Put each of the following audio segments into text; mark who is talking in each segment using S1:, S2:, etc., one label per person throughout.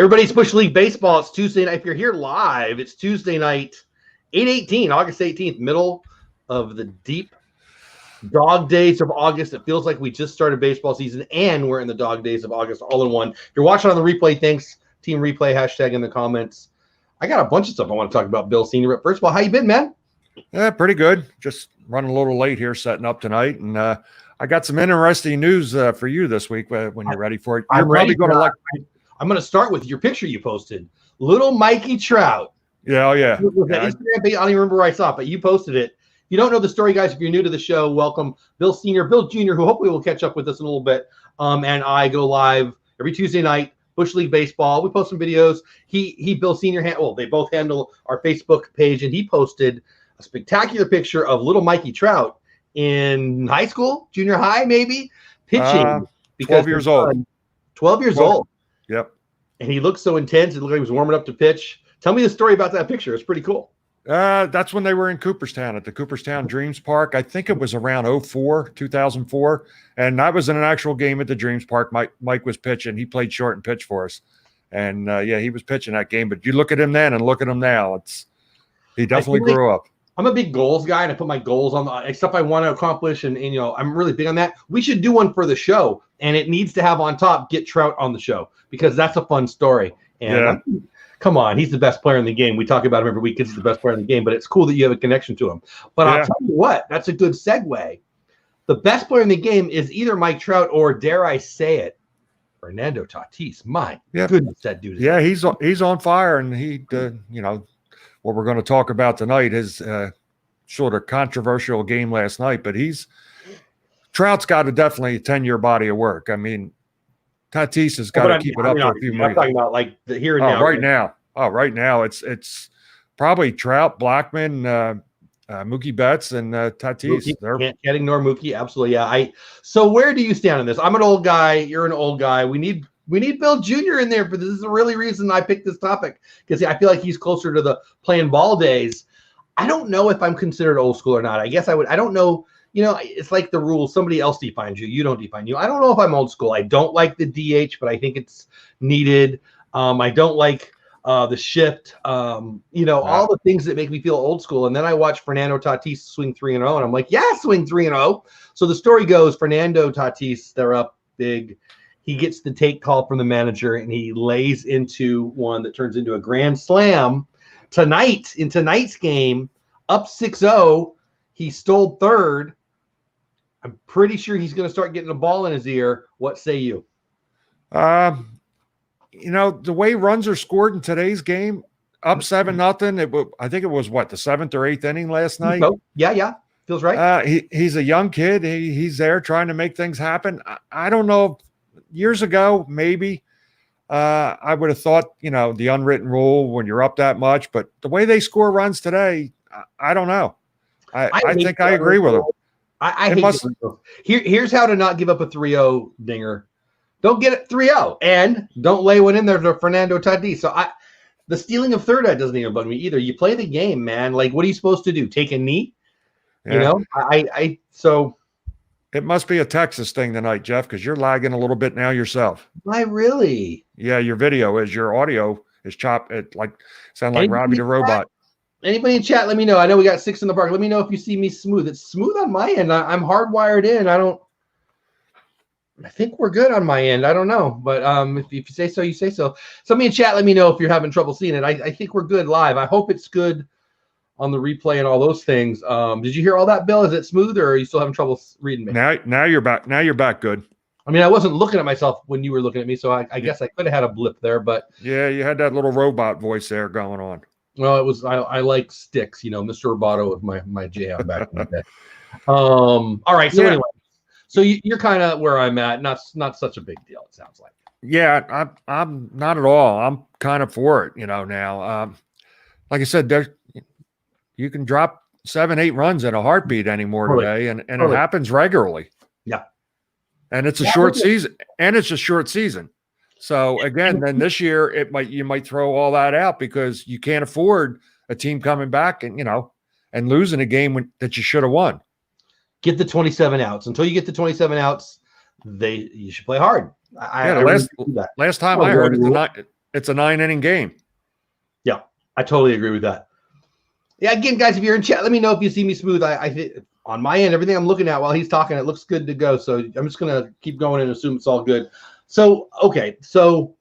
S1: Everybody's Bush League Baseball. It's Tuesday night. If you're here live, it's Tuesday night, 8/18, August 18th, middle of the deep dog days of August. It feels like we just started baseball season, and we're in the dog days of August all in one. If you're watching on the replay, thanks, Team Replay, hashtag in the comments. I got a bunch of stuff I want to talk about Bill Sr. But first of all, how you been, man?
S2: Yeah, pretty good. Just running a little late here setting up tonight. And I got some interesting news for you this week when you're ready for it. You're probably going to like –
S1: I'm going to start with your picture you posted. Little Mikey Trout.
S2: Yeah, oh yeah.
S1: Instagram page, I don't even remember where I saw it, but you posted it. You don't know the story, guys. If you're new to the show, welcome. Bill Sr., Bill Jr., who hopefully will catch up with us in a little bit, and I go live every Tuesday night, Bush League Baseball. We post some videos. He Bill Sr., they both handle our Facebook page, and he posted a spectacular picture of little Mikey Trout in high school, junior high maybe, pitching.
S2: 12 years old.
S1: 12 years old.
S2: Yep.
S1: And he looked so intense. It looked like he was warming up to pitch. Tell me the story about that picture. It's pretty cool.
S2: That's when they were in Cooperstown at the Cooperstown Dreams Park. I think it was around 2004. And that was in an actual game at the Dreams Park. Mike was pitching. He played short and pitch for us. And, he was pitching that game. But you look at him then and look at him now. He definitely grew up.
S1: I'm a big goals guy, and I put my goals on the stuff I want to accomplish. And I'm really big on that. We should do one for the show. And it needs to have on top, get Trout on the show, because that's a fun story. And come on, he's the best player in the game. We talk about him every week because he's the best player in the game, but it's cool that you have a connection to him. But I'll tell you what, that's a good segue. The best player in the game is either Mike Trout or, dare I say it, Fernando Tatis. My goodness, that dude.
S2: Yeah, he's on fire, and he, what we're going to talk about tonight is sort of controversial game last night, but Trout's got definitely a 10-year body of work. I mean, Tatis has got to keep it up for a few months.
S1: I'm talking about like the here and now.
S2: Right now, it's probably Trout, Blackman, Mookie Betts, and Tatis.
S1: Can't ignore Mookie. Absolutely, yeah. So where do you stand on this? I'm an old guy. You're an old guy. We need Bill Jr. in there, but this is the really reason I picked this topic, because I feel like he's closer to the playing ball days. I don't know if I'm considered old school or not. I guess I would. I don't know. It's like the rules. Somebody else defines you. You don't define you. I don't know if I'm old school. I don't like the DH, but I think it's needed. I don't like the shift. All the things that make me feel old school. And then I watch Fernando Tatis swing 3-0, and I'm like, yeah, swing 3-0. So the story goes, Fernando Tatis, they're up big. He gets the take call from the manager, and he lays into one that turns into a grand slam. In tonight's game, up 6-0, he stole third. I'm pretty sure he's going to start getting a ball in his ear. What say you?
S2: The way runs are scored in today's game, up 7-0. I think it was the 7th or 8th inning last night.
S1: Yeah, feels right.
S2: He's a young kid. He's there trying to make things happen. I don't know. Years ago, maybe I would have thought, the unwritten rule when you're up that much. But the way they score runs today, I don't know. I think I agree with him.
S1: I hate it. Here's how to not give up a 3-0 dinger. Don't get it 3-0, and don't lay one in there to Fernando Tatis. So the stealing of third doesn't even bug me either. You play the game, man. Like, what are you supposed to do? Take a knee?
S2: Yeah.
S1: So
S2: it must be a Texas thing tonight, Jeff, because you're lagging a little bit now yourself.
S1: Why, really?
S2: Yeah, your audio is chopped. It sound like Robbie the Robot.
S1: Anybody in chat, let me know. I know we got 6 in the park. Let me know if you see me smooth. It's smooth on my end. I'm hardwired in. I think we're good on my end. I don't know. But if you say so, you say so. Somebody in chat, let me know if you're having trouble seeing it. I think we're good live. I hope it's good on the replay and all those things. Did you hear all that, Bill? Is it smooth, or are you still having trouble reading me?
S2: Now you're back. Now you're back good.
S1: I mean, I wasn't looking at myself when you were looking at me, so I guess I could have had a blip there. But
S2: yeah, you had that little robot voice there going on.
S1: Well, it was I like sticks, Mr. Roboto with my jam back in the day. All right, so anyway, so you're kind of where I'm at. Not such a big deal, it sounds like.
S2: Yeah, I'm not at all. I'm kind of for it, now. Like I said, you can drop 7-8 runs in a heartbeat anymore today, and it happens regularly.
S1: Yeah,
S2: and it's a short season. So again, then this year you might throw all that out because you can't afford a team coming back and losing a game that you should have won.
S1: Get the 27 outs. Until you get the 27 outs, you should play hard.
S2: Last time I heard it, it's a 9-inning game.
S1: Yeah, I totally agree with that. Yeah, again, guys, if you're in chat, let me know if you see me smooth. I on my end, everything I'm looking at while he's talking, it looks good to go. So I'm just gonna keep going and assume it's all good. So okay, so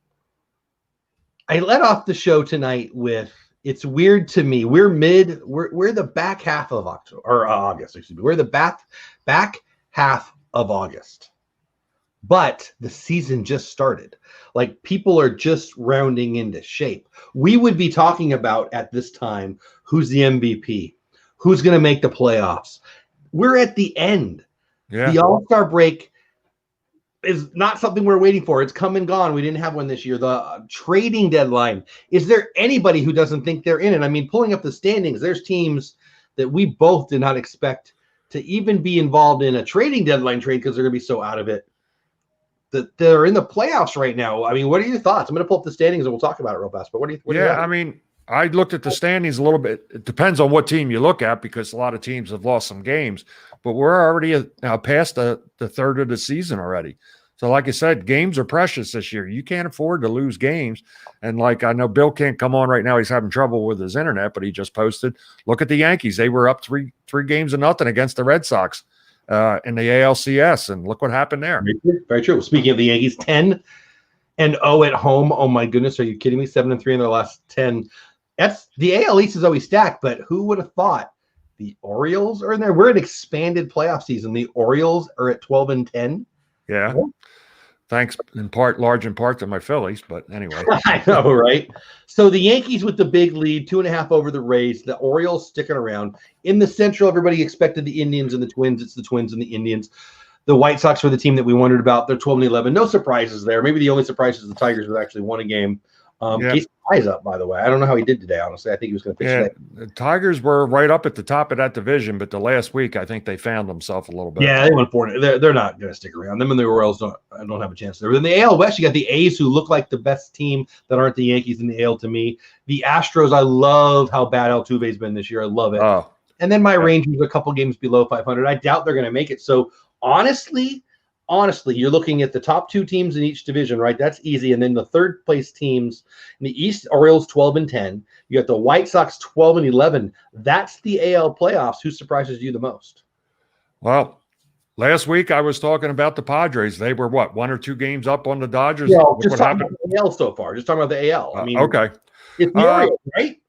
S1: I let off the show tonight with it's weird to me. We're the back half of October or August, excuse me. We're the back half of August. But the season just started. Like people are just rounding into shape. We would be talking about at this time who's the MVP, who's going to make the playoffs. We're at the end.
S2: Yeah.
S1: The All-Star break is not something we're waiting for. It's come and gone. We didn't have one this year. The trading deadline. Is there anybody who doesn't think they're in it? I mean, pulling up the standings, there's teams that we both did not expect to even be involved in a trading deadline trade because they're going to be so out of it. That they're in the playoffs right now. I mean, what are your thoughts? I'm going to pull up the standings and we'll talk about it real fast. But what do you?
S2: I mean, I looked at the standings a little bit. It depends on what team you look at because a lot of teams have lost some games. But we're already past the third of the season already. So, like I said, games are precious this year. You can't afford to lose games. And like I know Bill can't come on right now. He's having trouble with his internet, but he just posted. Look at the Yankees. They were up 3-0 against the Red Sox. In the ALCS, and look what happened there.
S1: Very true. Speaking of the Yankees, 10-0 at home. Oh my goodness, are you kidding me? 7-3 in their last 10. That's the AL East is always stacked, but who would have thought the Orioles are in there? We're an expanded playoff season. The Orioles are at 12-10.
S2: Yeah. Thanks large in part to my Phillies, but anyway.
S1: I know, right? So the Yankees with the big lead, 2.5 over the Rays. The Orioles sticking around. In the Central, everybody expected the Indians and the Twins. It's the Twins and the Indians. The White Sox were the team that we wondered about. They're 12-11. No surprises there. Maybe the only surprise is the Tigers have actually won a game. Casey Eyes up, by the way. I don't know how he did today, honestly. I think he was going to pitch today.
S2: The Tigers were right up at the top of that division, but the last week, I think they found themselves a little bit.
S1: Yeah, they went for it. They're not going to stick around. Them and the Orioles don't have a chance there. But in the AL West, you got the A's who look like the best team that aren't the Yankees in the AL to me. The Astros, I love how bad Altuve's been this year. I love it.
S2: Oh,
S1: and then my Rangers a couple games below 500. I doubt they're going to make it. So honestly, you're looking at the top 2 teams in each division, right? That's easy. And then the third place teams in the East, Orioles 12-10. You got the White Sox 12-11. That's the AL playoffs. Who surprises you the most?
S2: Well, last week I was talking about the Padres. They were what, 1 or 2 games up on the Dodgers?
S1: Yeah, just talking about the AL so far. Just talking about the AL. I mean,
S2: okay.
S1: It's the Orioles, right?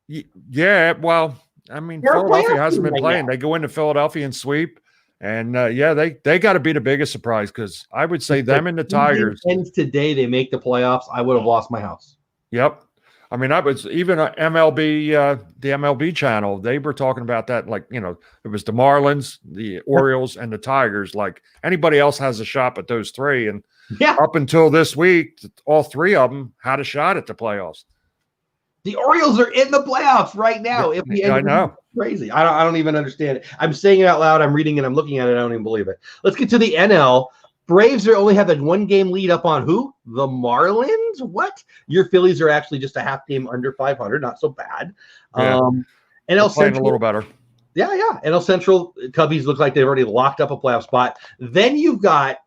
S2: Yeah, well, I mean, Philadelphia hasn't been playing. They go into Philadelphia and sweep. And they got to be the biggest surprise because I would say them and the Tigers.
S1: Ends today, they make the playoffs. I would have lost my house.
S2: Yep. I mean, I was even MLB, the MLB channel. They were talking about that, like it was the Marlins, the Orioles, and the Tigers. Like anybody else has a shot at those 3, and up until this week, all 3 of them had a shot at the playoffs.
S1: The Orioles are in the playoffs right now.
S2: I know.
S1: Crazy. I don't even understand it. I'm saying it out loud. I'm reading it. I'm looking at it. I don't even believe it. Let's get to the NL. Braves are only have a 1-game lead up on who? The Marlins? What? Your Phillies are actually just a half game under 500. Not so bad.
S2: Yeah.
S1: NL
S2: playing
S1: Central,
S2: a little better.
S1: Yeah. NL Central, Cubbies look like they've already locked up a playoff spot. Then you've got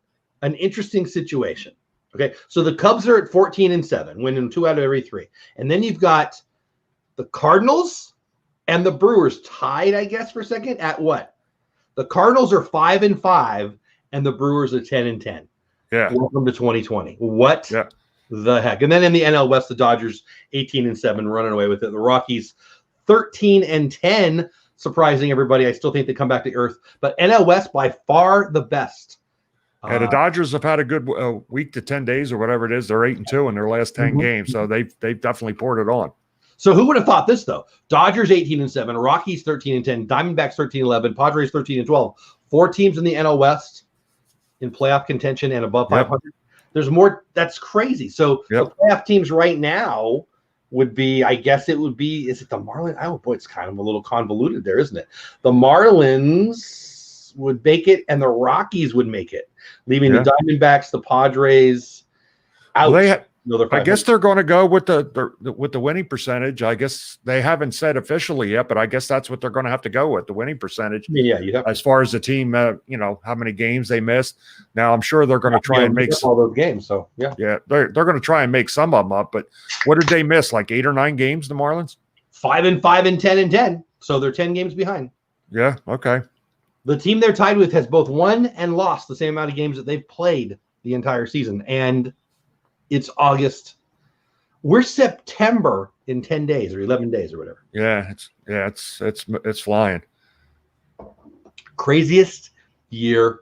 S1: an interesting situation. Okay, so the Cubs are at 14-7, winning 2 out of every 3. And then you've got the Cardinals and the Brewers tied, I guess, for second at what? The Cardinals are 5-5, and the Brewers are 10-10.
S2: Yeah.
S1: Welcome to 2020. What the heck? And then in the NL West, the Dodgers 18-7, running away with it. The Rockies 13-10, surprising everybody. I still think they come back to earth. But NL West by far the best.
S2: Yeah, the Dodgers have had a good week to 10 days or whatever it is. They're 8-2 in their last 10 games, so they've definitely poured it on.
S1: So who would have thought this though? Dodgers 18-7, Rockies 13-10, Diamondbacks 13-11, Padres 13-12. 4 teams in the NL West in playoff contention and above 500. There's more. That's crazy. So the playoff teams right now would be, I guess it would be. Is it the Marlins? Oh boy, it's kind of a little convoluted there, isn't it? The Marlins would make it, and the Rockies would make it, leaving the Diamondbacks, the Padres out.
S2: Well,
S1: No, they're
S2: I
S1: 500.
S2: guess they're going to go with the winning percentage. I guess they haven't said officially yet, but I guess that's what they're going to have to go with, the winning percentage.
S1: I mean, yeah, you have
S2: as far as the team, how many games they missed. Now I'm sure they're going to try and make
S1: all those games. So yeah,
S2: they're going to try and make some of them up. But what did they miss? Like 8 or 9 games, the Marlins?
S1: 5-5 and 10-10. So they're 10 games behind.
S2: Yeah. Okay.
S1: The team they're tied with has both won and lost the same amount of games that they've played the entire season, and it's August. We're September in 10 days or 11 days or whatever.
S2: Yeah, it's flying.
S1: Craziest year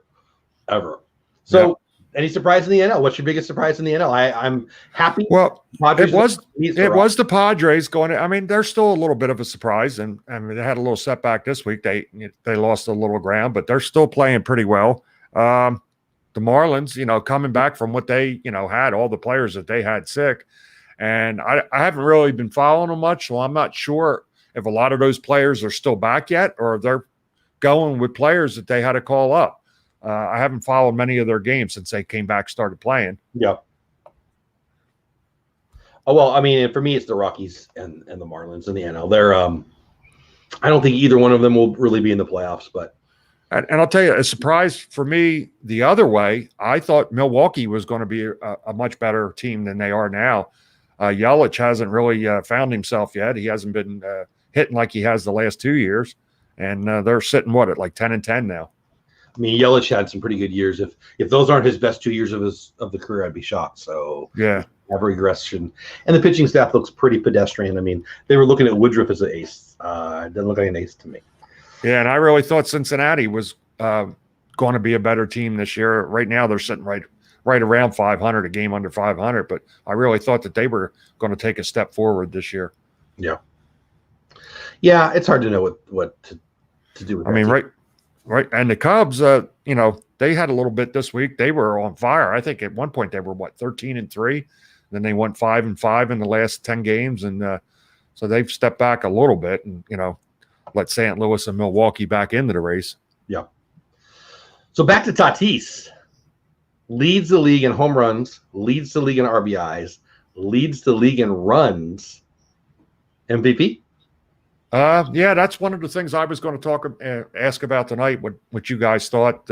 S1: ever. So, any surprise in the NL? What's your biggest surprise in the NL? I'm happy.
S2: Well,
S1: Padres
S2: it was the Padres going. I mean, they're still a little bit of a surprise, and I mean, they had a little setback this week. They lost a little ground, but they're still playing pretty well. The Marlins, coming back from what they, had, all the players that they had sick. And I haven't really been following them much, so I'm not sure if a lot of those players are still back yet or if they're going with players that they had to call up. I haven't followed many of their games since they came back, started playing.
S1: Yeah. Oh, well, I mean, for me, it's the Rockies and the Marlins and the NL. They're I don't think either one of them will really be in the playoffs, but.
S2: And I'll tell you, a surprise for me the other way, I thought Milwaukee was going to be a much better team than they are now. Yelich hasn't really found himself yet. He hasn't been hitting like he has the last 2 years. And they're sitting, at like 10-10 now.
S1: I mean, Yelich had some pretty good years. If those aren't his best 2 years of the career, I'd be shocked. So
S2: yeah,
S1: have regression. And the pitching staff looks pretty pedestrian. I mean, they were looking at Woodruff as an ace. It doesn't look like an ace to me.
S2: Yeah, and I really thought Cincinnati was going to be a better team this year. Right now, they're sitting right around 500, a game under 500. But I really thought that they were going to take a step forward this year.
S1: Yeah. Yeah, it's hard to know what to do with that team.
S2: Right. And the Cubs, they had a little bit this week. They were on fire. I think at one point they were 13-3. Then they went 5-5 in the last 10 games, and so they've stepped back a little bit, and let St. Louis and Milwaukee back into the race.
S1: Yeah. So back to Tatis. Leads the league in home runs, leads the league in RBIs, leads the league in runs. MVP?
S2: Yeah, that's one of the things I was going to ask about tonight. What you guys thought,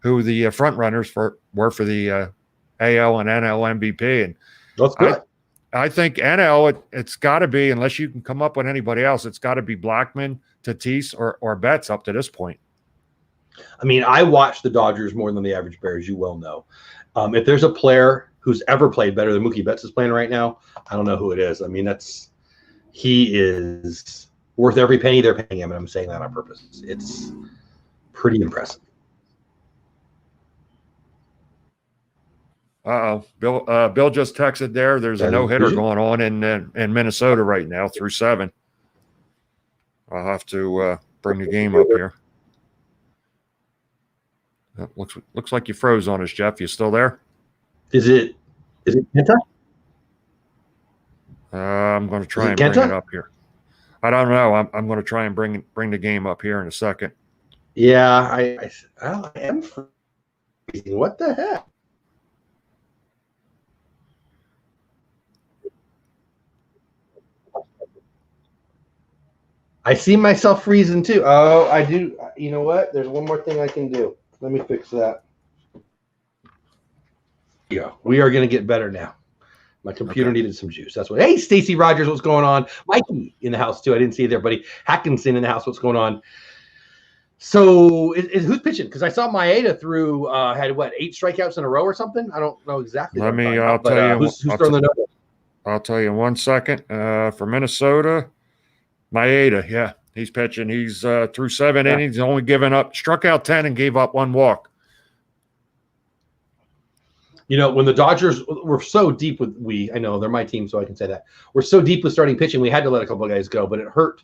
S2: who the front runners were for the AL and NL MVP, and
S1: that's good.
S2: I think NL it's got to be, unless you can come up with anybody else, it's got to be Blackmon, Tatis, or Betts up to this point.
S1: I mean, I watch the Dodgers more than the average bear, as you well know. If there's a player who's ever played better than Mookie Betts is playing right now, I don't know who it is. I mean, he is worth every penny they're paying him, and I'm saying that on purpose. It's pretty impressive.
S2: Bill just texted there. There's a no-hitter going on in Minnesota right now through 7. I'll have to bring the game up here. Looks like you froze on us, Jeff. You still there?
S1: Is it Kenta?
S2: I'm going to try and bring it up here. I don't know. I'm going to try and bring the game up here in a second.
S1: Yeah, I am freezing. What the heck? I see myself freezing too. Oh, I do. You know what? There's one more thing I can do. Let me fix that. Yeah, we are going to get better now. My computer needed some juice. That's what. Hey, Stacy Rogers, what's going on? Mikey in the house too. I didn't see you there, buddy. Hackinson in the house. What's going on? So, who's pitching? Because I saw Maeda had 8 strikeouts in a row or something. I don't know exactly.
S2: I'll tell you.
S1: Who's throwing the number?
S2: I'll tell you in 1 second. For Minnesota, Maeda, yeah, he's pitching. He's through 7 innings, only struck out 10 and gave up 1 walk.
S1: When the Dodgers were so deep I know they're my team, so I can say that. We're so deep with starting pitching, we had to let a couple of guys go, but it hurt.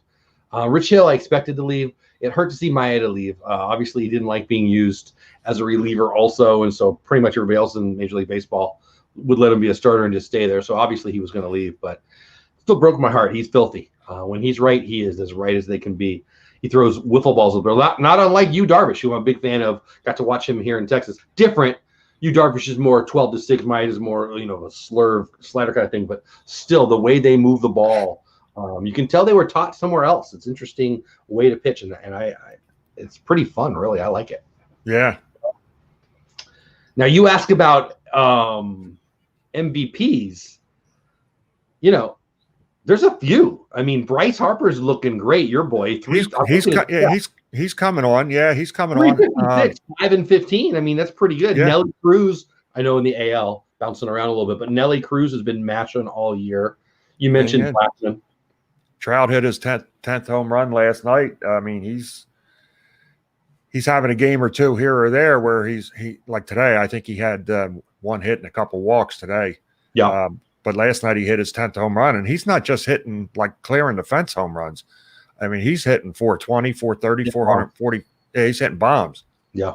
S1: Rich Hill, I expected to leave. It hurt to see Maeda leave. Obviously, he didn't like being used as a reliever also, and so pretty much everybody else in Major League Baseball would let him be a starter and just stay there. So obviously he was going to leave, but still broke my heart. He's filthy. When he's right, he is as right as they can be. He throws wiffle balls, but not unlike you, Darvish, who I'm a big fan of. Got to watch him here in Texas. Different. Yu Darvish is more 12-6. Mine is more, a slider kind of thing. But still, the way they move the ball, you can tell they were taught somewhere else. It's an interesting way to pitch, and I it's pretty fun, really. I like it.
S2: Yeah.
S1: Now you ask about MVPs. There's a few. I mean, Bryce Harper's looking great. Your boy,
S2: he's coming on. Yeah, he's coming on.
S1: 5-15. I mean, that's pretty good.
S2: Yeah.
S1: Nelly Cruz, I know in the AL, bouncing around a little bit, but Nelly Cruz has been mashing all year. You mentioned Blackman.
S2: Trout hit his 10th home run last night. I mean, he's having a game or two here or there where he like today. I think he had one hit and a couple walks today.
S1: Yeah.
S2: But last night he hit his 10th home run, and he's not just hitting like clearing the fence home runs. I mean, he's hitting 420, 430, 440. Yeah, he's hitting bombs.
S1: Yeah.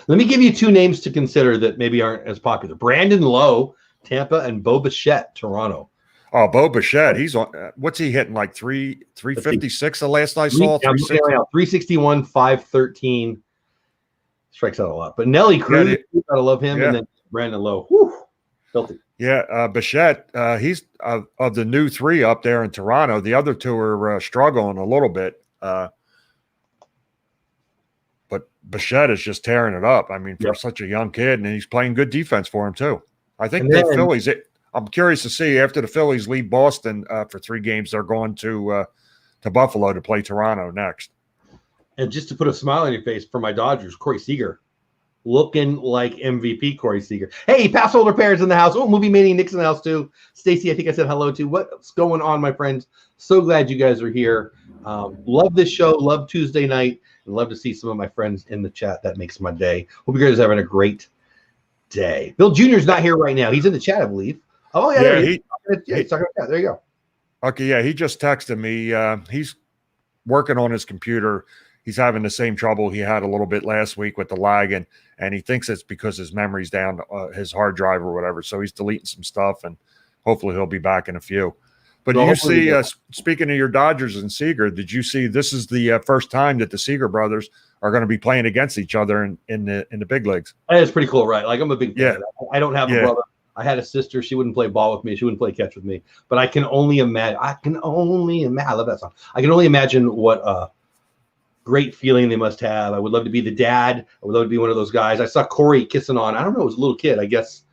S1: Let me give you two names to consider that maybe aren't as popular. Brandon Lowe, Tampa, and Bo Bichette, Toronto.
S2: Oh, Bo Bichette, he's on. What's he hitting? Like 356 the last I saw?
S1: 361, 513. Strikes out a lot. But Nelly Cruz, you gotta love him. Yeah. And then Brandon Lowe. Whew, filthy.
S2: Yeah, Bichette, he's of the new three up there in Toronto. The other two are struggling a little bit. But Bichette is just tearing it up. I mean, for such a young kid, and he's playing good defense for him too. I think the Phillies. I'm curious to see after the Phillies leave Boston for 3 games, they're going to Buffalo to play Toronto next.
S1: And just to put a smile on your face for my Dodgers, Corey Seager. Looking like MVP Corey Seager. Hey, pass holder pairs in the house. Oh, Movie Mania Nick's in the house too. Stacy, I think I said hello to. What's going on, my friends? So glad you guys are here. Love this show. Love Tuesday night. And love to see some of my friends in the chat. That makes my day. Hope you guys are having a great day. Bill Jr.'s not here right now. He's in the chat, I believe. Oh, yeah. He's talking about that. There you go.
S2: Okay, yeah. He just texted me. He's working on his computer. He's having the same trouble he had a little bit last week with the lag, and he thinks it's because his memory's down, his hard drive or whatever. So he's deleting some stuff, and hopefully he'll be back in a few. But do you see, speaking of your Dodgers and Seager, did you see this is the first time that the Seager brothers are going to be playing against each other in the big leagues?
S1: That is pretty cool, right? Like, I'm a big fan. I don't have a brother. I had a sister. She wouldn't play ball with me. She wouldn't play catch with me. But I can only imagine. I love that song. I can only imagine what great feeling they must have. I would love to be the dad. I would love to be one of those guys. I saw Corey kissing on, I don't know, it was a little kid. I guess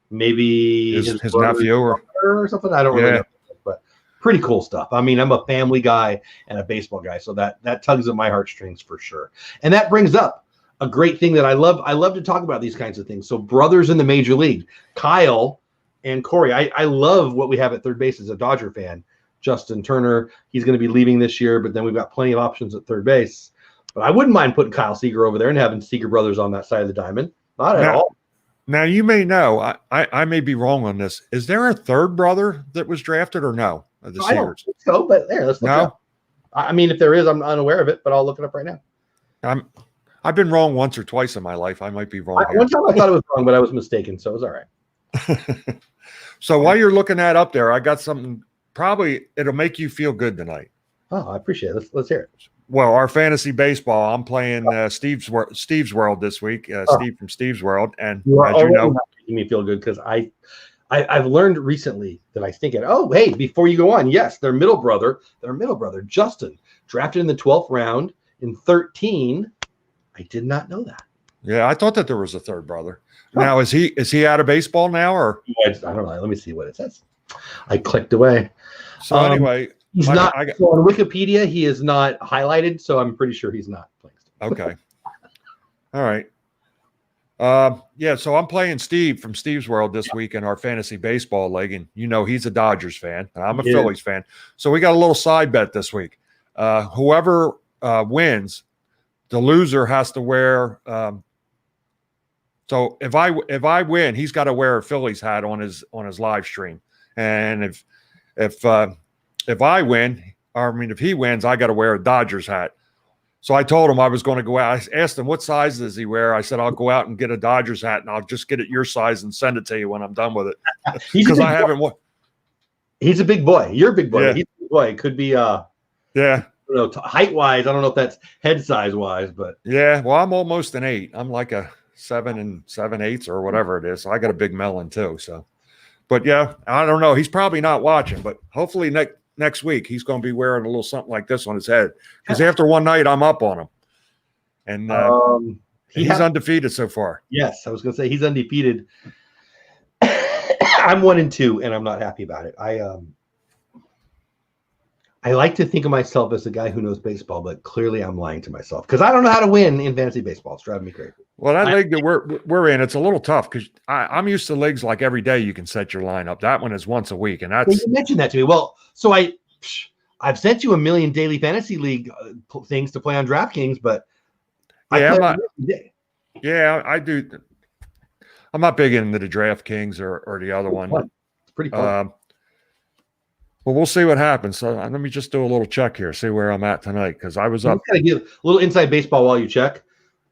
S1: maybe
S2: his nephew
S1: or something. I don't really know. But pretty cool stuff. I mean, I'm a family guy and a baseball guy, so that tugs at my heartstrings for sure. And that brings up a great thing that I love. I love to talk about these kinds of things. So brothers in the major league, Kyle and Corey. I love what we have at third base as a Dodger fan. Justin Turner, he's going to be leaving this year, but then we've got plenty of options at third base. But I wouldn't mind putting Kyle Seager over there and having Seager brothers on that side of the diamond. Not at all.
S2: Now, you may know, I may be wrong on this. Is there a third brother that was drafted or no? The Seagers?
S1: I don't think so, but there, let's look it up. I mean, if there is, I'm unaware of it, but I'll look it up right now.
S2: I've been wrong once or twice in my life. I might be wrong.
S1: One time I thought it was wrong, but I was mistaken, so it was all right.
S2: So while you're looking that up there, I got something. Probably it'll make you feel good tonight.
S1: Oh, I appreciate it. Let's hear it.
S2: Well, our fantasy baseball, I'm playing Steve's World this week. Steve from Steve's World, and as you know,
S1: making me feel good because I've learned recently that I think hey, before you go on, yes, their middle brother, Justin, drafted in the 12th round in 13. I did not know that.
S2: Yeah, I thought that there was a third brother. Now is he out of baseball now or?
S1: I don't know. Let me see what it says. I clicked away.
S2: So anyway,
S1: he's not. So on Wikipedia, he is not highlighted, so I'm pretty sure he's not playing.
S2: Okay. All right. Yeah, so I'm playing Steve from Steve's World this week in our fantasy baseball league, and you know he's a Dodgers fan, and I'm a Phillies fan. So we got a little side bet this week. Whoever wins, the loser has to wear. So if I win, he's got to wear a Phillies hat on his live stream. And if I win, if he wins, I got to wear a Dodgers hat. So I told him I was going to go out. I asked him, what size does he wear? I said, I'll go out and get a Dodgers hat, and I'll just get it your size and send it to you when I'm done with it. Because I haven't.
S1: He's a big boy. You're a big boy.
S2: Yeah.
S1: He's a big boy. It could be height-wise. I don't know if that's head size-wise, but.
S2: Yeah, well, I'm almost an 8. I'm like a 7 7/8 or whatever it is. So I got a big melon too. So, but yeah, I don't know. He's probably not watching, but hopefully next week he's going to be wearing a little something like this on his head because after one night I'm up on him, and he's undefeated so far.
S1: Yes, I was going to say he's undefeated. I'm 1-2, and I'm not happy about it. I like to think of myself as a guy who knows baseball, but clearly I'm lying to myself because I don't know how to win in fantasy baseball. It's driving me crazy.
S2: Well, that league that we're in, it's a little tough because I'm used to leagues like every day you can set your lineup. That one is once a week, and that's
S1: you mentioned that to me. Well, so I've sent you a million daily fantasy league things to play on DraftKings, but
S2: I do. I'm not big into the DraftKings or the other one.
S1: It's pretty fun.
S2: Well, we'll see what happens. So let me just do a little check here, see where I'm at tonight, because I was up.
S1: Kind of give a little inside baseball while you check.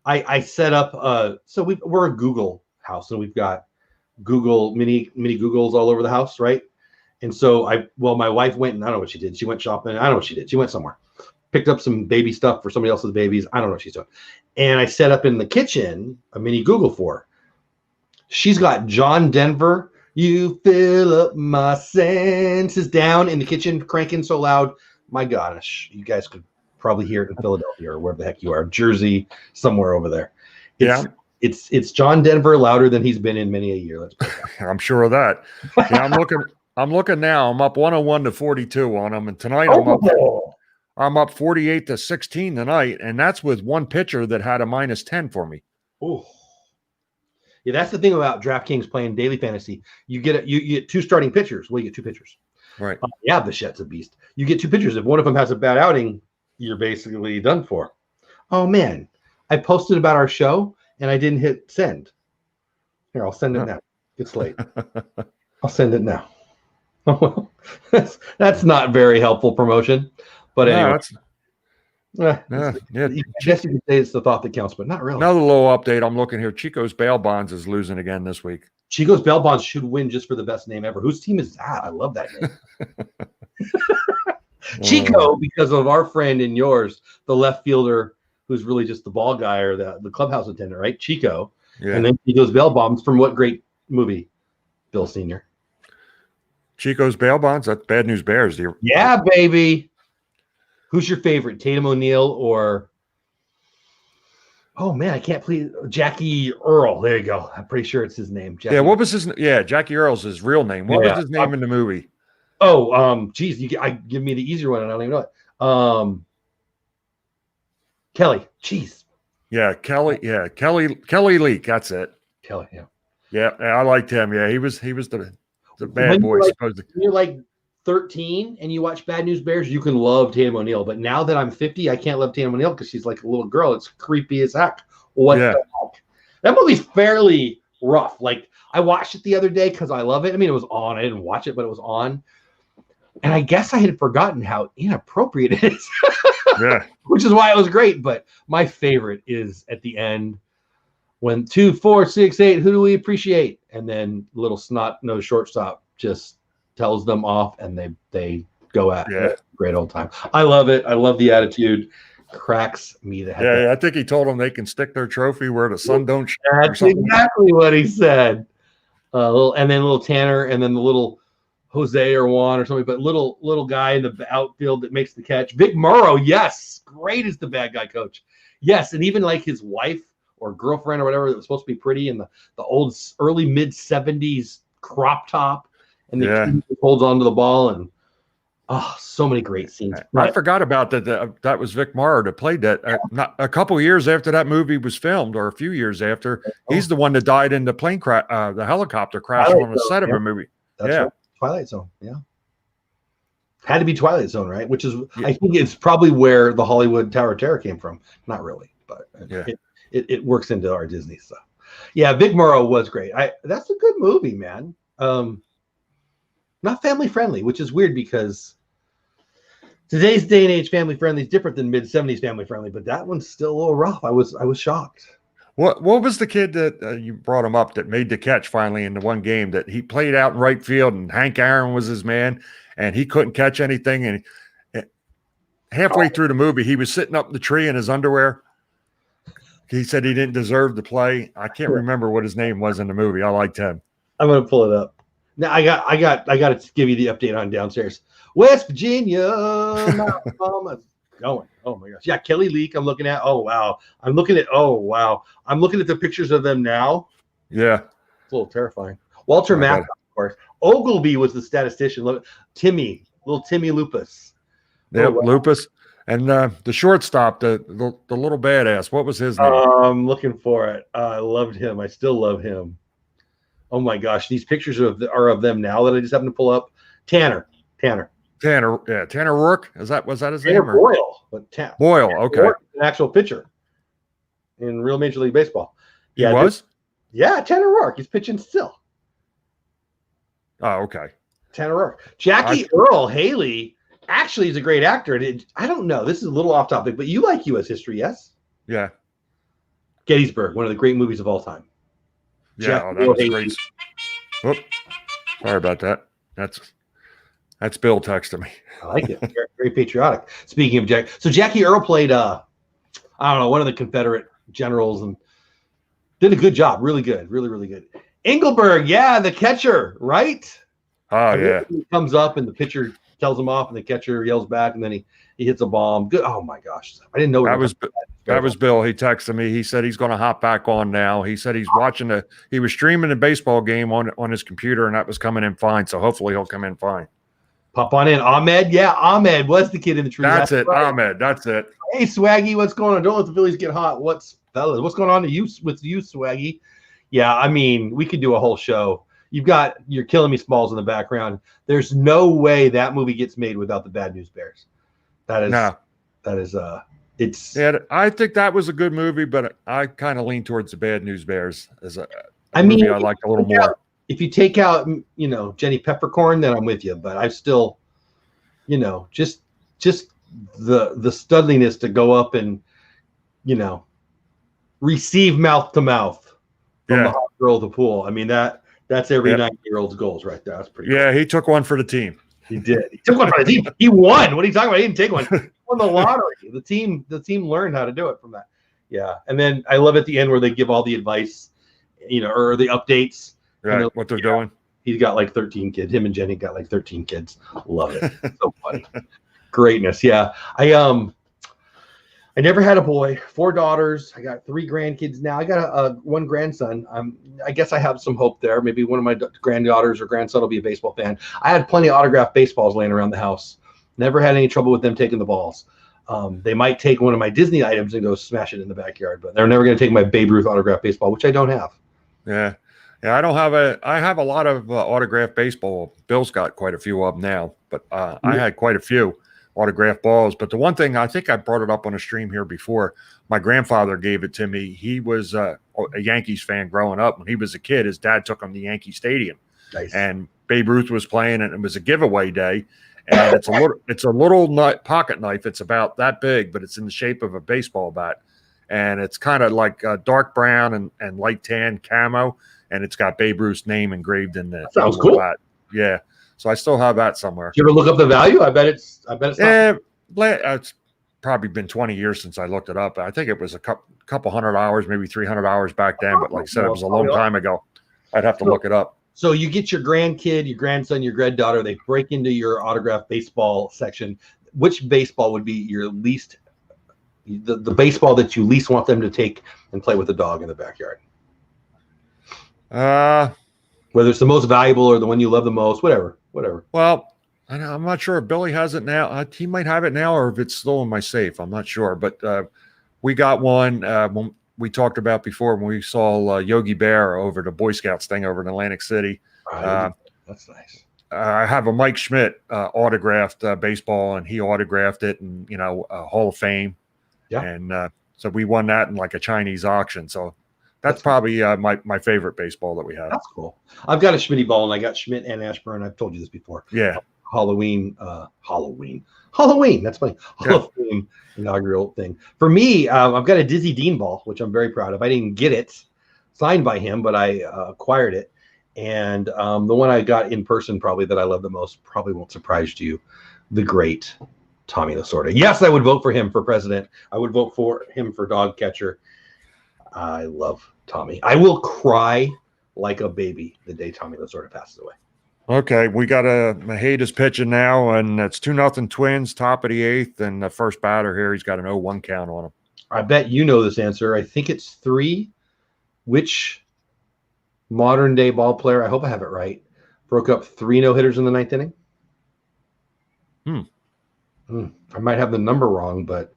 S1: I set up. So we're a Google house, and we've got Google mini Googles all over the house, right? And so my wife went, and I don't know what she did. She went shopping. I don't know what she did. She went somewhere, picked up some baby stuff for somebody else's babies. I don't know what she's doing. And I set up in the kitchen a mini Google for her. She's got John Denver. You fill up my senses down in the kitchen, cranking so loud. My gosh, you guys could probably hear it in Philadelphia or wherever the heck you are, Jersey, somewhere over there. It's John Denver louder than he's been in many a year. Let's put that.
S2: I'm sure of that. Yeah, I'm looking now. I'm up 101-42 on them, and tonight I'm up 48-16 tonight, and that's with one pitcher that had a -10 for me.
S1: Oh. Yeah, that's the thing about DraftKings playing daily fantasy. You get two starting pitchers. Well, you get two pitchers.
S2: Right.
S1: Bichette's a beast. You get two pitchers. If one of them has a bad outing, you're basically done for. Oh, man. I posted about our show, and I didn't hit send. Here, I'll send it now. It's late. I'll send it now. Oh, well, that's not very helpful promotion. But anyway. I guess you could say it's the thought that counts, but not really.
S2: Another little update. I'm looking here. Chico's bail bonds is losing again this week.
S1: Chico's bail bonds should win just for the best name ever. Whose team is that? I love that name. Chico, because of our friend and yours, the left fielder who's really just the ball guy or the clubhouse attendant, right? Chico. Yeah. And then Chico's bail bonds from what great movie? Bill Sr.
S2: Chico's bail bonds? That's Bad News Bears.
S1: Yeah, baby. Who's your favorite, Tatum O'Neal or oh man, I can't please Jackie Earl. There you go. I'm pretty sure it's his name.
S2: Jackie. What was his? Yeah, Jackie Earl's his real name. What was his name in the movie?
S1: Oh, geez, give me the easier one, and I don't even know it. Kelly. Jeez.
S2: Yeah, Kelly. Yeah, Kelly Leak. That's it.
S1: Kelly. Yeah.
S2: Yeah, I liked him. Yeah, he was the bad boy. Supposedly.
S1: You're like 13 and you watch Bad News Bears, you can love Tatum O'Neal. But now that I'm 50, I can't love Tatum O'Neal because she's like a little girl. It's creepy as heck. What the heck? That movie's fairly rough. Like I watched it the other day because I love it. I mean, it was on. I didn't watch it, but it was on. And I guess I had forgotten how inappropriate it is.
S2: Yeah.
S1: Which is why it was great. But my favorite is at the end when 2, 4, 6, 8, who do we appreciate? And then little snot-nosed shortstop just tells them off, and they go at it. Great old time. I love it. I love the attitude. Cracks me the head.
S2: Yeah, I think he told them they can stick their trophy where the sun don't shine.
S1: That's exactly what he said. And then little Tanner, and then the little Jose or Juan or something, but little guy in the outfield that makes the catch. Vic Morrow, yes, great as the bad guy coach. Yes, and even like his wife or girlfriend or whatever that was supposed to be pretty in the old early mid 70s crop top. And the kid holds onto the ball, and so many great scenes.
S2: I forgot about that. That was Vic Morrow that played that. Not a couple years after that movie was filmed, or a few years after, he's the one that died in the plane crash, the helicopter crash on the set of a movie.
S1: That's right. Twilight Zone. Yeah, had to be Twilight Zone, right? Which is, I think, it's probably where the Hollywood Tower of Terror came from. Not really, but it works into our Disney stuff. Yeah, Vic Morrow was great. That's a good movie, man. Not family friendly, which is weird because today's day and age family friendly is different than mid 70s family friendly, but that one's still a little rough. I was shocked.
S2: What was the kid that you brought him up that made the catch finally in the one game that he played out in right field and Hank Aaron was his man and he couldn't catch anything, and halfway through the movie he was sitting up in the tree in his underwear? He said he didn't deserve to play. I can't remember what his name was in the movie. I liked him.
S1: I'm gonna pull it up. Now I got to give you the update on downstairs. West Virginia, my mama's going. Oh my gosh. Yeah, Kelly Leak. I'm looking at. Oh wow. I'm looking at the pictures of them now.
S2: Yeah.
S1: It's a little terrifying. Walter Mack, of course. Ogilvy was the statistician. Look, little Timmy Lupus.
S2: Yeah, wow. Lupus. And the shortstop, the little badass. What was his name?
S1: I'm looking for it. I loved him. I still love him. Oh my gosh, these pictures are of them now that I just happened to pull up. Tanner. Yeah,
S2: Tanner Rourke. Was that his name?
S1: Tanner Boyle.
S2: Boyle. Okay.
S1: Rourke, an actual pitcher in real Major League Baseball.
S2: Yeah, he was.
S1: Yeah, Tanner Rourke. He's pitching still.
S2: Oh, okay.
S1: Tanner Rourke. Jackie Earl Haley. Actually, he's a great actor. I don't know. This is a little off topic, but you like U.S. history, yes?
S2: Yeah.
S1: Gettysburg, one of the great movies of all time.
S2: Yeah, that was great. Whoop. Sorry about that. That's Bill texting me.
S1: I like it. Very patriotic. Speaking of Jackie Earl played I don't know, one of the Confederate generals and did a good job. Really good. Really, really good. Engelberg, yeah, the catcher, right?
S2: Oh, yeah.
S1: He comes up and the pitcher tells him off, and the catcher yells back, and then he hits a bomb. Good. Oh my gosh, I didn't know
S2: that was Bill. He texted me. He said he's going to hop back on now. He said he's watching he was streaming the baseball game on his computer, and that was coming in fine. So hopefully he'll come in fine.
S1: Pop on in, Ahmed. Yeah, Ahmed was the kid in the tree.
S2: That's it, right. Ahmed. That's it.
S1: Hey, Swaggy, what's going on? Don't let the Phillies get hot. What's going on with you, Swaggy? Yeah, I mean, we could do a whole show. You're killing me, Smalls, in the background. There's no way that movie gets made without the Bad News Bears. It's.
S2: Yeah, I think that was a good movie, but I kind of lean towards the Bad News Bears as a movie I liked a little more.
S1: If you take out, Jenny Peppercorn, then I'm with you. But I still, just the studliness to go up and, receive mouth to mouth from the hot girl at the pool. I mean That's every 90-year-old's goals right there. That's pretty cool.
S2: He took one for the team.
S1: He did. He took one for the team. He won. What are you talking about? He didn't take one. He won the lottery. The team learned how to do it from that. Yeah. And then I love at the end where they give all the advice, or the updates.
S2: Right, what they're doing.
S1: He's got like 13 kids. Him and Jenny got like 13 kids. Love it. So funny. Greatness. Yeah. I never had a boy, 4 daughters. I got 3 grandkids now. I got one grandson. I guess I have some hope there. Maybe one of my granddaughters or grandson will be a baseball fan. I had plenty of autographed baseballs laying around the house. Never had any trouble with them taking the balls. They might take one of my Disney items and go smash it in the backyard, but they're never going to take my Babe Ruth autographed baseball, which I don't have.
S2: Yeah. Yeah, I have a lot of autographed baseball. Bill's got quite a few of them now, but I had quite a few autographed balls. But the one thing, I think I brought it up on a stream here before, my grandfather gave it to me. He was a Yankees fan growing up. When he was a kid, his dad took him to Yankee Stadium.
S1: Nice.
S2: And Babe Ruth was playing, and it was a giveaway day. And it's a little pocket knife. It's about that big, but it's in the shape of a baseball bat. And it's kind of like dark brown and light tan camo. And it's got Babe Ruth's name engraved in the
S1: sounds cool.
S2: Bat. Yeah. So I still have that somewhere.
S1: Did you ever look up the value? I bet it's
S2: it's probably been 20 years since I looked it up. I think it was a couple $100, maybe $300 back then. But like I said, it was a long time ago. I'd have to look it up.
S1: So you get your grandkid, your grandson, your granddaughter. They break into your autographed baseball section. Which baseball would be your least, the baseball that you least want them to take and play with the dog in the backyard? Whether it's the most valuable or the one you love the most, whatever.
S2: Well, I'm not sure if Billy has it now. He might have it now, or if it's still in my safe. I'm not sure. But we got one when we talked about before when we saw Yogi Bear over the Boy Scouts thing over in Atlantic City.
S1: That's nice.
S2: I have a Mike Schmidt autographed baseball, and he autographed it, and Hall of Fame.
S1: Yeah.
S2: And so we won that in like a Chinese auction. So that's probably my favorite baseball that we have.
S1: That's cool. I've got a Schmitty ball, and I got Schmidt and Ashburn. I've told you this before.
S2: Yeah.
S1: Halloween. That's my Hall of Fame inaugural thing. For me, I've got a Dizzy Dean ball, which I'm very proud of. I didn't get it signed by him, but I acquired it. And the one I got in person probably that I love the most probably won't surprise you, the great Tommy Lasorda. Yes, I would vote for him for president. I would vote for him for dog catcher. I love Tommy. I will cry like a baby the day Tommy Lasorda passes away.
S2: Okay, we got Maheda's pitching now, and it's 2-0 Twins, top of the eighth, and the first batter here, he's got an 0-1 count on him.
S1: I bet you know this answer. I think it's 3. Which modern day ball player, I hope I have it right, broke up 3 no-hitters in the 9th inning? I might have the number wrong, but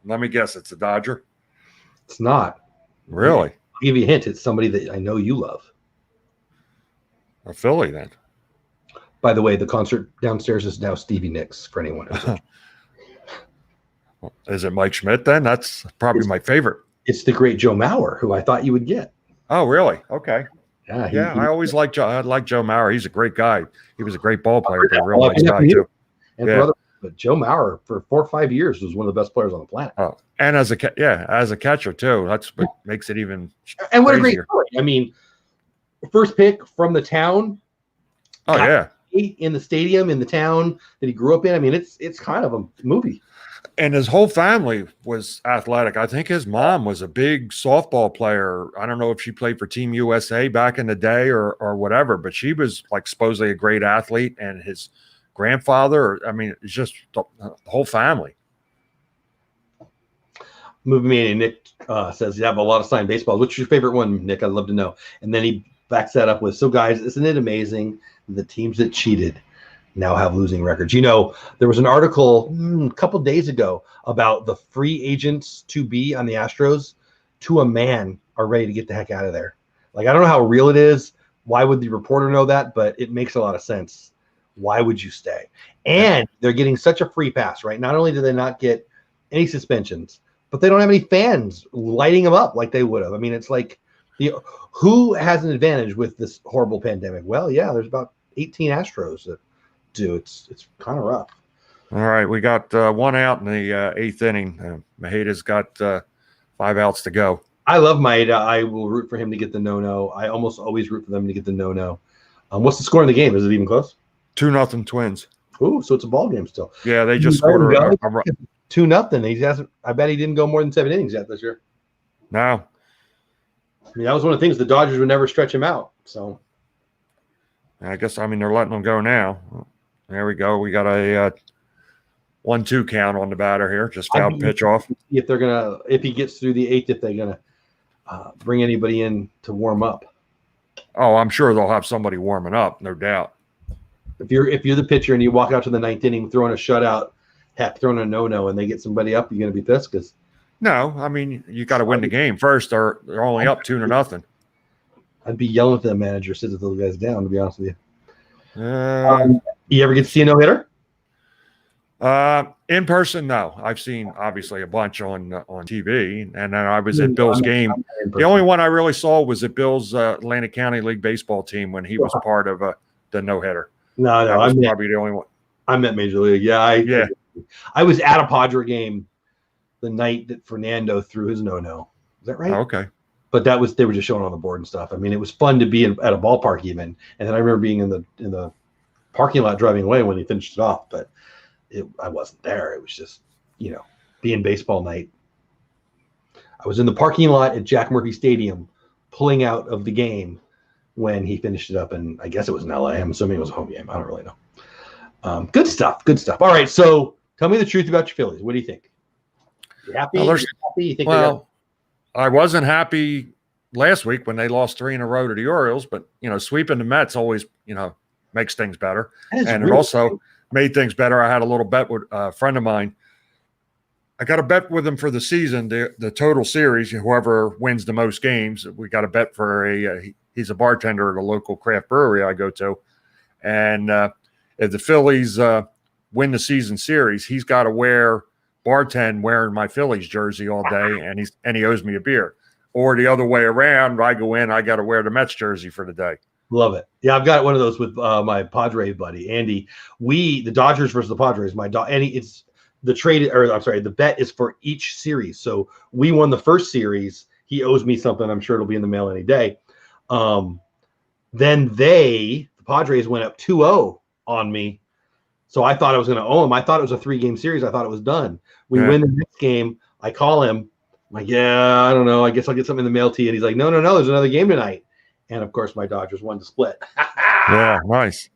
S2: Let me guess, it's a Dodger?
S1: it's not.
S2: Really?
S1: I'll give you a hint. It's somebody that I know you love.
S2: A Philly, then.
S1: By the way, the concert downstairs is now Stevie Nicks for anyone who's
S2: Is it Mike Schmidt, then? That's probably my favorite.
S1: It's the great Joe Mauer, who I thought you would get.
S2: Oh, really? Okay.
S1: Yeah,
S2: I always liked Joe. I like Joe Mauer. He's a great guy. He was a great ball player, but a real nice guy too.
S1: And but Joe Mauer for 4 or 5 years was one of the best players on the planet.
S2: Oh, and as a catcher too. That's what makes it even.
S1: And what
S2: crazier.
S1: a great story! I mean, first pick from the town.
S2: Oh yeah.
S1: In the stadium in the town that he grew up in. I mean, it's kind of a movie.
S2: And his whole family was athletic. I think his mom was a big softball player. I don't know if she played for Team USA back in the day or whatever, but she was like supposedly a great athlete. And his grandfather, I mean, it's just the whole family.
S1: Movie Man Nick says you have a lot of signed baseballs. What's your favorite one, Nick? I'd love to know. And then he backs that up with, so guys, isn't it amazing? The teams that cheated now have losing records. You know, there was an article a couple days ago about the free agents to be on the Astros to a man are ready to get the heck out of there. Like, I don't know how real it is. Why would the reporter know that? But it makes a lot of sense. Why would you stay? And they're getting such a free pass, right? Not only do they not get any suspensions, but they don't have any fans lighting them up like they would have. I mean, it's like, who has an advantage with this horrible pandemic? Well, yeah, there's about 18 Astros that do. It's kind of rough.
S2: All right, we got 1 out in the 8th inning. Maheda's got 5 outs to go.
S1: I love Maeda. I will root for him to get the no-no. I almost always root for them to get the no-no. What's the score in the game? Is it even close?
S2: 2-0 Twins.
S1: Ooh, so it's a ball game still.
S2: Yeah, they just scored a
S1: 2-0. He hasn't. I bet he didn't go more than 7 innings yet this year.
S2: No.
S1: I mean, that was one of the things the Dodgers would never stretch him out. So
S2: I guess, I mean, they're letting them go now. There we go. We got a 1-2 count on the batter here. Just foul pitch off.
S1: If he gets through the 8th, if they're gonna bring anybody in to warm up.
S2: Oh, I'm sure they'll have somebody warming up, no doubt.
S1: If you're the pitcher and you walk out to the 9th inning throwing a shutout, throwing a no-no, and they get somebody up, you're gonna be pissed because.
S2: No, I mean, you got to win the game first. They're only up 2-0.
S1: I'd be yelling at the manager, sit those guys down, to be honest with you. You ever get to see a no-hitter?
S2: In person, no. I've seen, obviously, a bunch on TV, and then I was at Bill's game. The only one I really saw was at Bill's Atlantic County League baseball team when he was part of the no-hitter.
S1: No,
S2: I'm probably the only one.
S1: I'm at Major League. Yeah. I was at a Padre game the night that Fernando threw his no-no. Is that right?
S2: Oh, okay.
S1: But they were just showing on the board and stuff. I mean, it was fun to be at a ballpark even. And then I remember being in the parking lot driving away when he finished it off. But I wasn't there. It was just, being baseball night. I was in the parking lot at Jack Murphy Stadium pulling out of the game when he finished it up. And I guess it was in LA. I'm assuming it was a home game. I don't really know. Good stuff. All right. So tell me the truth about your Phillies. What do you think? You happy? You think
S2: I wasn't happy last week when they lost 3 in a row to the Orioles, but sweeping the Mets always makes things better, and it also made things better. I had a little bet with a friend of mine. I got a bet with him for the season, the total series. Whoever wins the most games, we got a bet for he's a bartender at a local craft brewery I go to, and if the Phillies win the season series, he's got to bartend wearing my Phillies jersey all day, and he owes me a beer. Or the other way around, I go in, I got to wear the Mets jersey for the day.
S1: Love it. Yeah, I've got one of those with my Padre buddy Andy. The Dodgers versus the Padres. Andy, it's the bet is for each series. So we won the first series. He owes me something. I'm sure it'll be in the mail any day. Then the Padres went up 2-0 on me. So I thought I was going to owe him. I thought it was a 3-game series. I thought it was done. We win the next game. I call him. like, yeah, I don't know. I guess I'll get something in the mail to you. And he's like, no, there's another game tonight. And of course, my Dodgers won the split.
S2: Yeah, nice.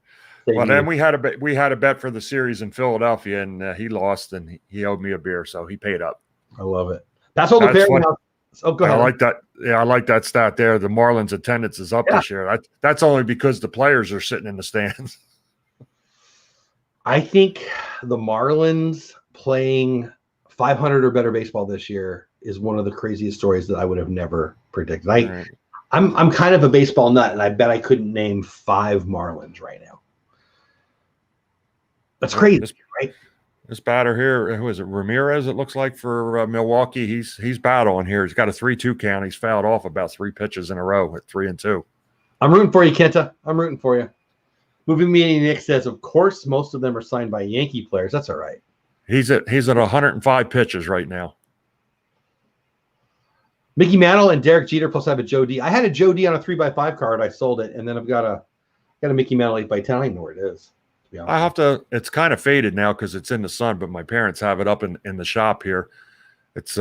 S2: Well, then
S1: Year.
S2: we had a bet for the series in Philadelphia, and he lost, and he owed me a beer, so he paid up.
S1: I love it. That's all the pairing house. Oh, go ahead.
S2: I like that. Yeah, I like that stat there. The Marlins attendance is up this year. That's only because the players are sitting in the stands.
S1: I think the Marlins playing 500 or better baseball this year is one of the craziest stories that I would have never predicted. I'm kind of a baseball nut, and I bet I couldn't name 5 Marlins right now. That's crazy, right?
S2: This batter here, who is it? Ramirez, it looks like, for Milwaukee. He's battling here. He's got a 3-2 count. He's fouled off about 3 pitches in a row at 3-2.
S1: I'm rooting for you, Kenta. I'm rooting for you. Moving Me Nick says, of course, most of them are signed by Yankee players. That's all right.
S2: He's at 105 pitches right now.
S1: Mickey Mantle and Derek Jeter, plus I have a Joe D. I had a Joe D on a 3x5 card. I sold it, and then I've got a Mickey Mantle 8x10. I don't even know where it is.
S2: I have to. It's kind of faded now because it's in the sun, but my parents have it up in the shop here. It's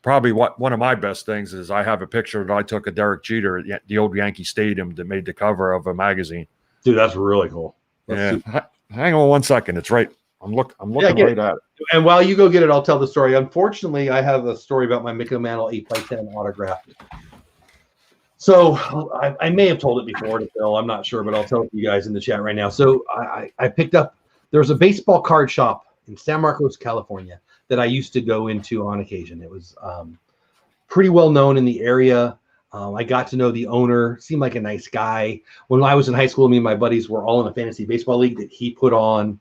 S2: probably one of my best things is I have a picture that I took of Derek Jeter at the old Yankee Stadium that made the cover of a magazine.
S1: Dude, that's really cool.
S2: Hang on one second. It's right. I'm looking right at it.
S1: And while you go get it, I'll tell the story. Unfortunately, I have a story about my Mickey Mantle 8x10 autograph. So I may have told it before to Phil. I'm not sure, but I'll tell it to you guys in the chat right now. So I picked up – there's a baseball card shop in San Marcos, California that I used to go into on occasion. It was pretty well known in the area. I got to know the owner, seemed like a nice guy. When I was in high school, me and my buddies were all in a fantasy baseball league that he put on.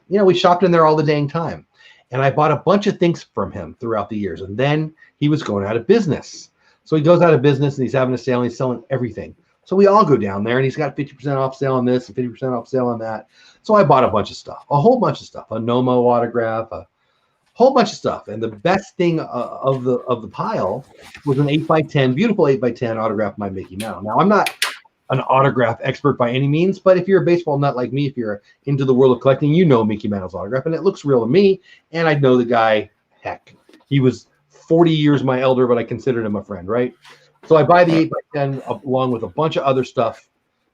S1: We shopped in there all the dang time. And I bought a bunch of things from him throughout the years. And then he was going out of business. So he goes out of business and he's having a sale and he's selling everything. So we all go down there and he's got 50% off sale on this and 50% off sale on that. So I bought a bunch of stuff, a whole bunch of stuff, a Nomo autograph, a whole bunch of stuff. And the best thing of the pile was an 8x10, beautiful 8x10 autograph by Mickey Mantle. Now, I'm not an autograph expert by any means, but if you're a baseball nut like me, if you're into the world of collecting, you know Mickey Mantle's autograph, and it looks real to me. And I know the guy, heck, he was 40 years my elder, but I considered him a friend, right? So I buy the 8x10 along with a bunch of other stuff.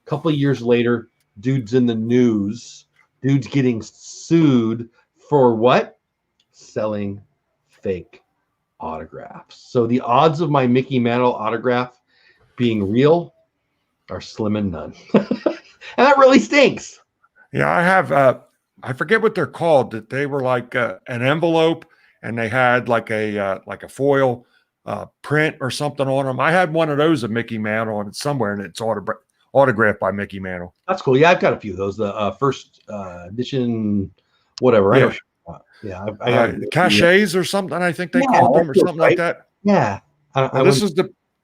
S1: A couple of years later, dude's in the news. Dude's getting sued for what? Selling fake autographs. So the odds of my Mickey Mantle autograph being real are slim and none. And that really stinks.
S2: Yeah, I have I forget what they're called. That they were like an envelope and they had like a foil print or something on them. I had one of those of Mickey Mantle, and it's somewhere, and it's autographed by Mickey Mantle.
S1: That's cool. Yeah, I've got a few of those. The first edition, whatever.
S2: Yeah. I got cachets or something. I think they called them or something like that.
S1: Yeah.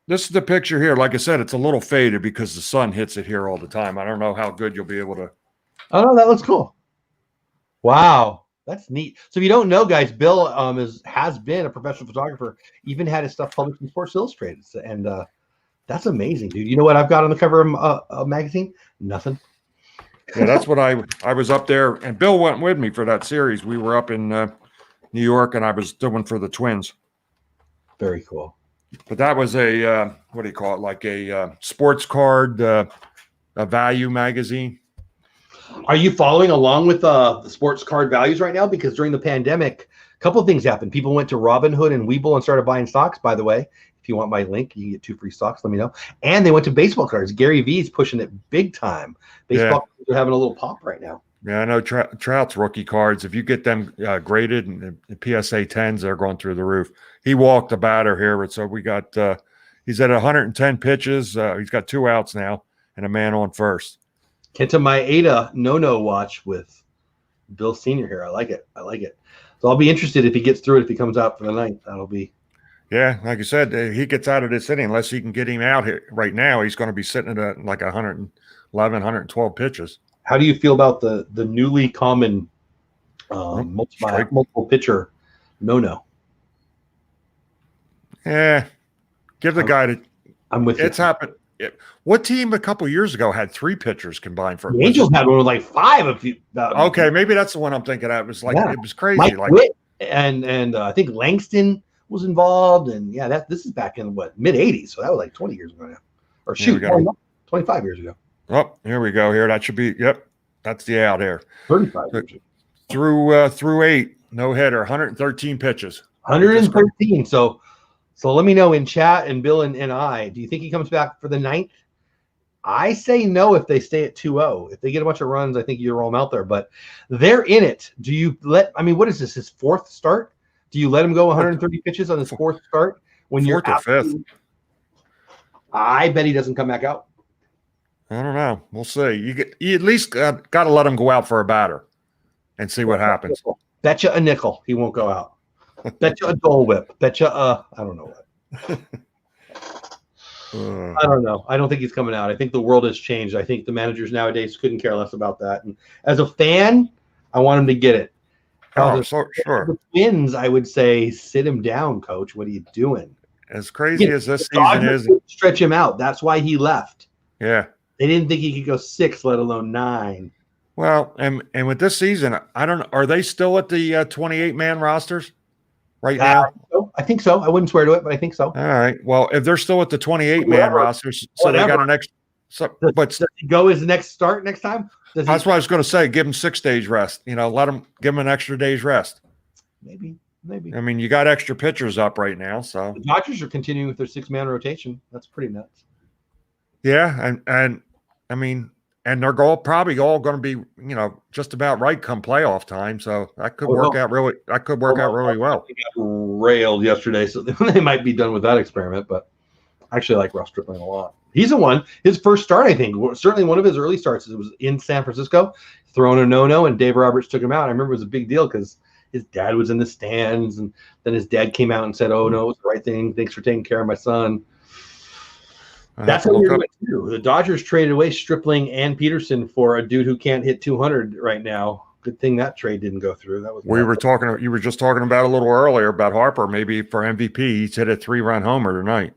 S2: This is the picture here. Like I said, it's a little faded because the sun hits it here all the time. I don't know how good you'll be able to.
S1: Oh, no, that looks cool. Wow. That's neat. So if you don't know, guys, Bill has been a professional photographer, even had his stuff published in Sports Illustrated. And that's amazing, dude. You know what I've got on the cover of a magazine? Nothing.
S2: Yeah, that's what I was up there. And Bill went with me for that series. We were up in New York, and I was doing for the Twins.
S1: Very cool.
S2: But that was a, what do you call it? Like a sports card, a value magazine.
S1: Are you following along with the sports card values right now? Because during the pandemic, a couple of things happened. People went to Robinhood and Webull and started buying stocks, by the way. If you want my link, you can get 2 free stocks. Let me know. And they went to baseball cards. Gary Vee's pushing it big time. Baseball cards are having a little pop right now.
S2: Yeah, I know Trout's rookie cards. If you get them graded and PSA 10s, they're going through the roof. He walked the batter here. So we got he's at 110 pitches. He's got 2 outs now and a man on first.
S1: Kenta Maeda no watch with Bill Sr. here. I like it. So I'll be interested if he gets through it, if he comes out for the night. That'll be.
S2: Yeah, like I said, he gets out of this inning, unless he can get him out here right now, he's going to be sitting at like 111, 112 pitches.
S1: How do you feel about the newly common multiple pitcher no?
S2: Yeah, give the guy to.
S1: I'm with you.
S2: It's happened. What team a couple years ago had 3 pitchers combined for?
S1: The Angels had one with like 5.
S2: Okay, maybe that's the one I'm thinking of. It was like it was crazy.
S1: Mike
S2: like
S1: Witt and I think Langston was involved, and yeah, this is back in what, mid '80s, so that was like 20 years ago now, or shoot, 25 years ago.
S2: Oh, here we go. Here, that should be. Yep, that's the out here.
S1: 35 years ago.
S2: Through 8, no hitter, 113 pitches.
S1: 113. So let me know in chat, and Bill and I, do you think he comes back for the 9th? I say no if they stay at 2-0. If they get a bunch of runs, I think you roll them out there. But they're in it. Do you what is this, his 4th start? Do you let him go 130 pitches on his 4th start when you're
S2: 4th or 5th?
S1: I bet he doesn't come back out.
S2: I don't know. We'll see. You at least got to let him go out for a batter and see what happens.
S1: Bet you a nickel he won't go out. Bet you a Dole Whip. Bet you I don't know what. I don't know. I don't think he's coming out. I think the world has changed. I think the managers nowadays couldn't care less about that. And as a fan, I want him to get it.
S2: Sure.
S1: The Twins, I would say, sit him down, coach. What are you doing?
S2: As crazy as this season is,
S1: stretch him out. That's why he left.
S2: Yeah.
S1: They didn't think he could go 6, let alone 9.
S2: Well, and with this season, I don't know. Are they still at the 28-man rosters right now?
S1: I think so. I wouldn't swear to it, but I think so.
S2: All right. Well, if they're still at the 28-man rosters, so they got an extra. Does
S1: he go his next start next time?
S2: That's what I was going to say. Give him 6 days rest. Give him an extra day's rest.
S1: Maybe.
S2: I mean, you got extra pitchers up right now, so
S1: the Dodgers are continuing with their 6-man rotation. That's pretty nuts.
S2: Yeah, and I mean, and they're probably all going to be, just about right come playoff time. So that could work out really. That could work out really well.
S1: They got railed yesterday, so they might be done with that experiment. But I actually like Ross Stripling a lot. He's the one. His first start, I think, certainly one of his early starts, it was in San Francisco, throwing a no-no, and Dave Roberts took him out. I remember it was a big deal because his dad was in the stands, and then his dad came out and said, "Oh no, it's the right thing. Thanks for taking care of my son." That's what we're doing too. The Dodgers traded away Stripling and Peterson for a dude who can't hit 200 right now. Good thing that trade didn't go through. That was
S2: you were just talking about a little earlier about Harper, maybe for MVP. He's hit a 3-run homer tonight.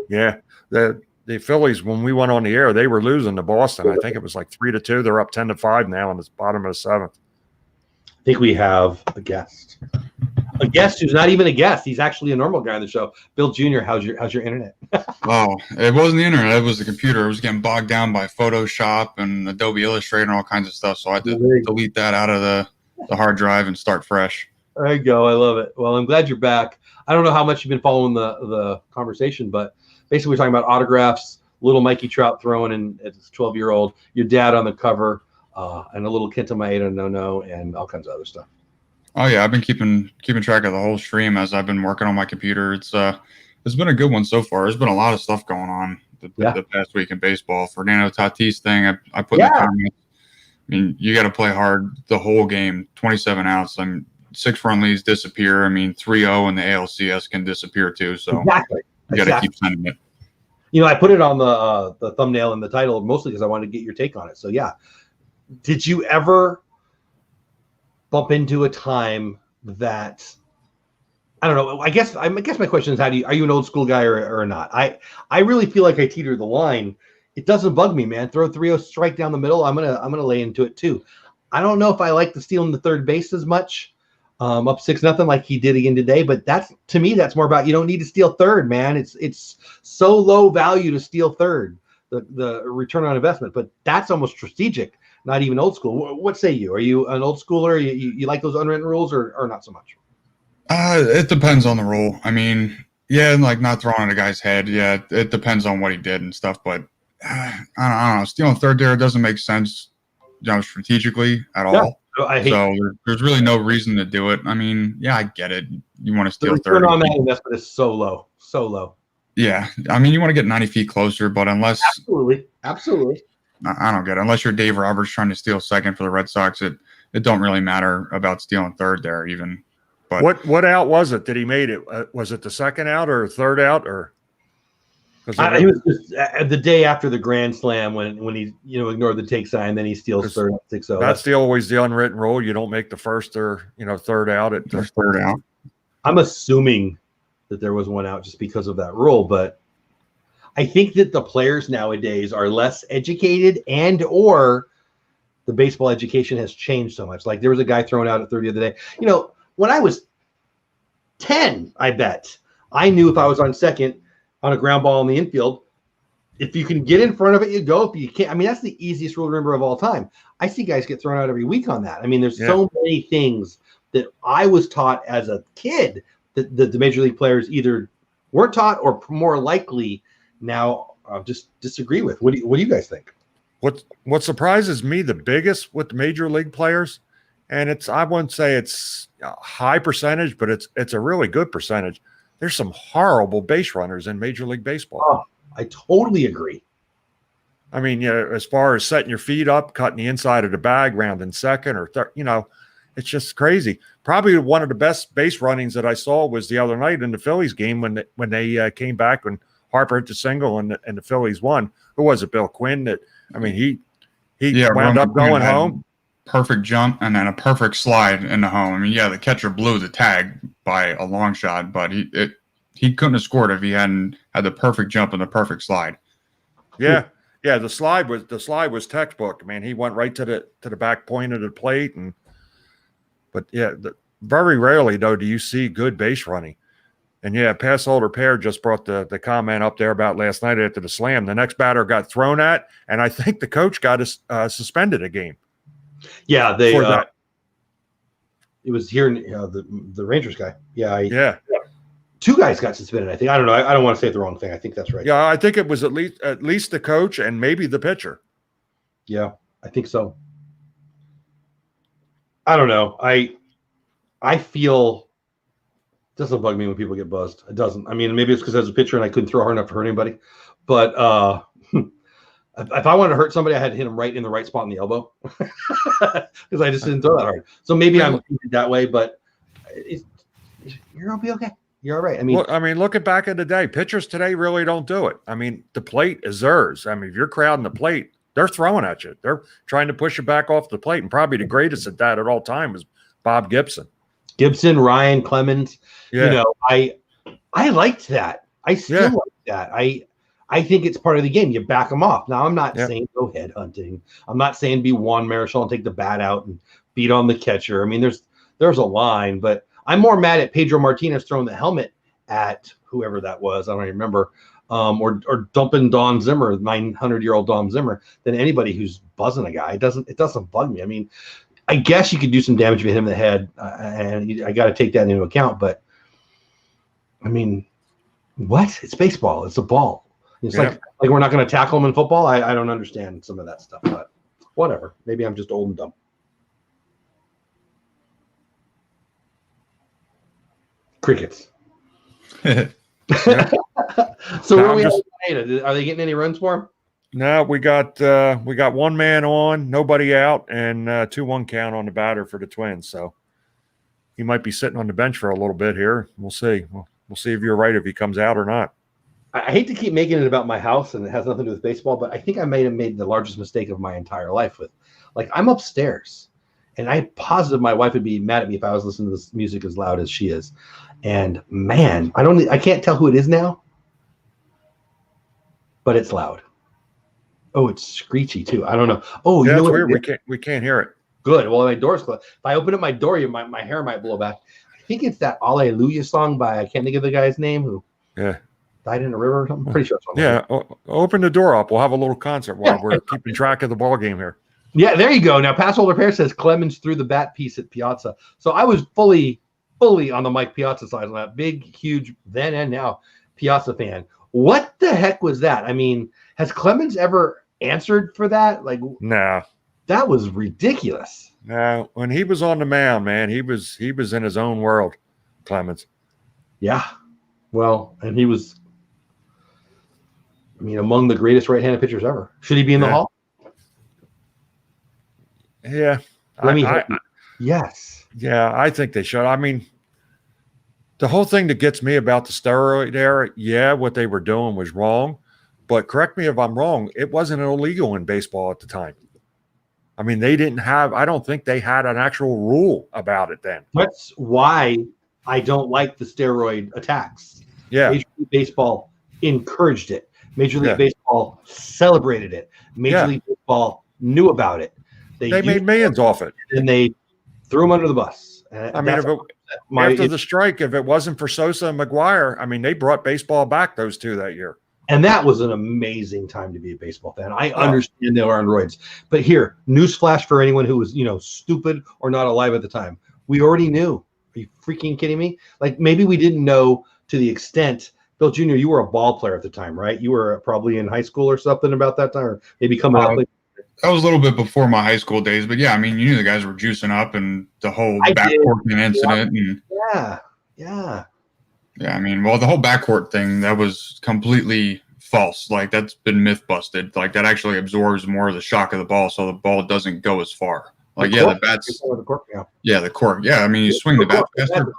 S2: Yeah. The Phillies, when we went on the air, they were losing to Boston. I think it was like 3-2. They're up 10-5 now in the bottom of the 7th.
S1: I think we have a guest who's not even a guest. He's actually a normal guy on the show. Bill Jr., how's your internet?
S3: Oh, it wasn't the internet. It was the computer. It was getting bogged down by Photoshop and Adobe Illustrator and all kinds of stuff. So I had to delete that out of the hard drive and start fresh.
S1: There you go. I love it. Well, I'm glad you're back. I don't know how much you've been following the conversation, but basically we're talking about autographs, little Mikey Trout throwing in as a 12-year-old, your dad on the cover, and a little Kenta Maeda no-no, and all kinds of other stuff.
S3: Oh yeah, I've been keeping track of the whole stream as I've been working on my computer. It's been a good one so far. There's been a lot of stuff going on the past week in baseball. Fernando Tatis thing, I put in the comments. I mean, you got to play hard the whole game, 27 outs. I mean, 6-run leads disappear. I mean, 3-0 in the ALCS can disappear too. So you got to keep sending it.
S1: I put it on the thumbnail and the title mostly because I wanted to get your take on it. So yeah, did you ever bump into a time that, I don't know, I guess my question is, are you an old school guy or not? I really feel like I teeter the line. It doesn't bug me, man. Throw 3-0 strike down the middle. I'm gonna lay into it too. I don't know if I like the stealing the third base as much, up 6-0 like he did again today. But to me, that's more about, you don't need to steal third, man. It's so low value to steal third, the return on investment. But that's almost strategic. Not even old school. What say you? Are you an old schooler? You like those unwritten rules or not so much?
S3: It depends on the rule. I mean, yeah, like not throwing at a guy's head. Yeah, it depends on what he did and stuff. But I don't know. Stealing third there doesn't make sense, strategically at all. So there's really no reason to do it. I mean, yeah, I get it. You want to steal third.
S1: The return on that investment is so low. Yeah,
S3: I mean, you want to get 90 feet closer, but unless
S1: absolutely.
S3: I don't get it. Unless you're Dave Roberts trying to steal second for the Red Sox, it don't really matter about stealing third there even. But
S2: what out was it that he made it? Was it the second out or third out or?
S1: He was just the day after the grand slam when he ignored the take sign, then he steals third out 6-0.
S2: That's always the unwritten rule. You don't make the first or third out at the
S3: third out.
S1: I'm assuming that there was one out just because of that rule, but I think that the players nowadays are less educated or the baseball education has changed so much. Like there was a guy thrown out at 30 the other day. When I was 10, I bet. I knew if I was on second on a ground ball in the infield, if you can get in front of it, you go. If you can't, I mean, that's the easiest rule to remember of all time. I see guys get thrown out every week on that. I mean, there's so many things that I was taught as a kid that the major league players either weren't taught or more likely now just disagree with. What do you guys think?
S2: What surprises me the biggest with the major league players, and I wouldn't say it's a high percentage, but it's a really good percentage. There's some horrible base runners in Major League Baseball.
S1: Oh, I totally agree.
S2: I mean, as far as setting your feet up, cutting the inside of the bag, rounding second or third, it's just crazy. Probably one of the best base runnings that I saw was the other night in the Phillies game when they came back when Harper hit the single and the Phillies won. Who was it? Bill Quinn. He wound up going home.
S3: Perfect jump and then a perfect slide in the home. I mean, the catcher blew the tag by a long shot, but he couldn't have scored if he hadn't had the perfect jump and the perfect slide.
S2: Yeah. Yeah, the slide was textbook. Man, he went right to the back point of the plate, but very rarely though do you see good base running. And Pass Holder Pair just brought the comment up there about last night after the slam. The next batter got thrown at, and I think the coach got suspended a game.
S1: Yeah, it was here in the Rangers guy. Yeah. Two guys got suspended, I think. I don't know. I don't want to say the wrong thing. I think that's right.
S2: Yeah, I think it was at least the coach and maybe the pitcher.
S1: Yeah, I think so. I don't know. I feel it doesn't bug me when people get buzzed. It doesn't. I mean, maybe it's because I was a pitcher and I couldn't throw hard enough to hurt anybody. But if I wanted to hurt somebody, I had to hit them right in the right spot in the elbow because I just didn't throw that hard. So maybe I'm that way, but you're gonna be okay. You're all right. I mean,
S2: looking back at the day, pitchers today really don't do it. I mean, the plate is theirs. I mean, if you're crowding the plate, they're throwing at you. They're trying to push you back off the plate, and probably the greatest at that at all time was Bob Gibson.
S1: Ryan Clemens. Yeah. I liked that. I still like that. I think it's part of the game. You back them off. Now, I'm not saying go head hunting. I'm not saying be Juan Marichal and take the bat out and beat on the catcher. I mean, there's a line, but I'm more mad at Pedro Martinez throwing the helmet at whoever that was. I don't even remember. Or dumping Don Zimmer, 900-year-old Don Zimmer, than anybody who's buzzing a guy. It doesn't bug me. I mean, I guess you could do some damage to him in the head, and I got to take that into account. But I mean, what? It's baseball. It's a ball. It's like we're not going to tackle him in football. I don't understand some of that stuff, but whatever. Maybe I'm just old and dumb. Crickets. So where are we at? Are they getting any runs for him?
S2: No, we got one man on, nobody out, and 2-1 count on the batter for the Twins. So he might be sitting on the bench for a little bit here. We'll see. We'll see if you're right, if he comes out or not.
S1: I hate to keep making it about my house, and it has nothing to do with baseball, but I think I may have made the largest mistake of my entire life with, I'm upstairs, and I'm positive my wife would be mad at me if I was listening to this music as loud as she is. And man, I can't tell who it is now, but it's loud. Oh, it's screechy too. I don't know. Oh,
S2: yeah, that's weird. We can't hear it.
S1: Good. Well, my door's closed. If I open up my door, my hair might blow back. I think it's that Alleluia song by, I can't think of the guy's name, who died in a river or something. I'm pretty sure it's on
S2: open the door up. We'll have a little concert while we're keeping track of the ball game here.
S1: Yeah, there you go. Now, Pass Holder Pair says Clemens threw the bat piece at Piazza. So I was fully on the Mike Piazza side on that. Big, huge, then and now Piazza fan. What the heck was that? I mean, has Clemens ever answered for that?
S2: No.
S1: That was ridiculous.
S2: No, when he was on the mound, man, he was in his own world, Clemens.
S1: Yeah. Well, and he was, among the greatest right-handed pitchers ever. Should he be in the Hall?
S2: Yeah.
S1: Yes.
S2: Yeah, I think they should. I mean, the whole thing that gets me about the steroid era, what they were doing was wrong. But correct me if I'm wrong, it wasn't illegal in baseball at the time. I mean, I don't think they had an actual rule about it then.
S1: That's why I don't like the steroid attacks.
S2: Yeah.
S1: Major League Baseball encouraged it. Major League Baseball celebrated it. Major League Baseball knew about it.
S2: They made millions off it.
S1: And they threw them under the bus.
S2: I mean, after the strike, if it wasn't for Sosa and McGuire, I mean, they brought baseball back, those two, that year.
S1: And that was an amazing time to be a baseball fan. I understand they were on roids. But here, newsflash for anyone who was, stupid or not alive at the time. We already knew. Are you freaking kidding me? Like, maybe we didn't know to the extent. Bill Jr., you were a ball player at the time, right? You were probably in high school or something about that time, or maybe coming up.
S3: That was a little bit before my high school days, but yeah, I mean, you knew the guys were juicing up and the whole backcourt incident.
S1: Yeah.
S3: I mean, well, the whole backcourt thing, that was completely false. Like, that's been myth busted. Like, that actually absorbs more of the shock of the ball, so the ball doesn't go as far. Like, the bats. The cork. Yeah, I mean, you swing the bat faster,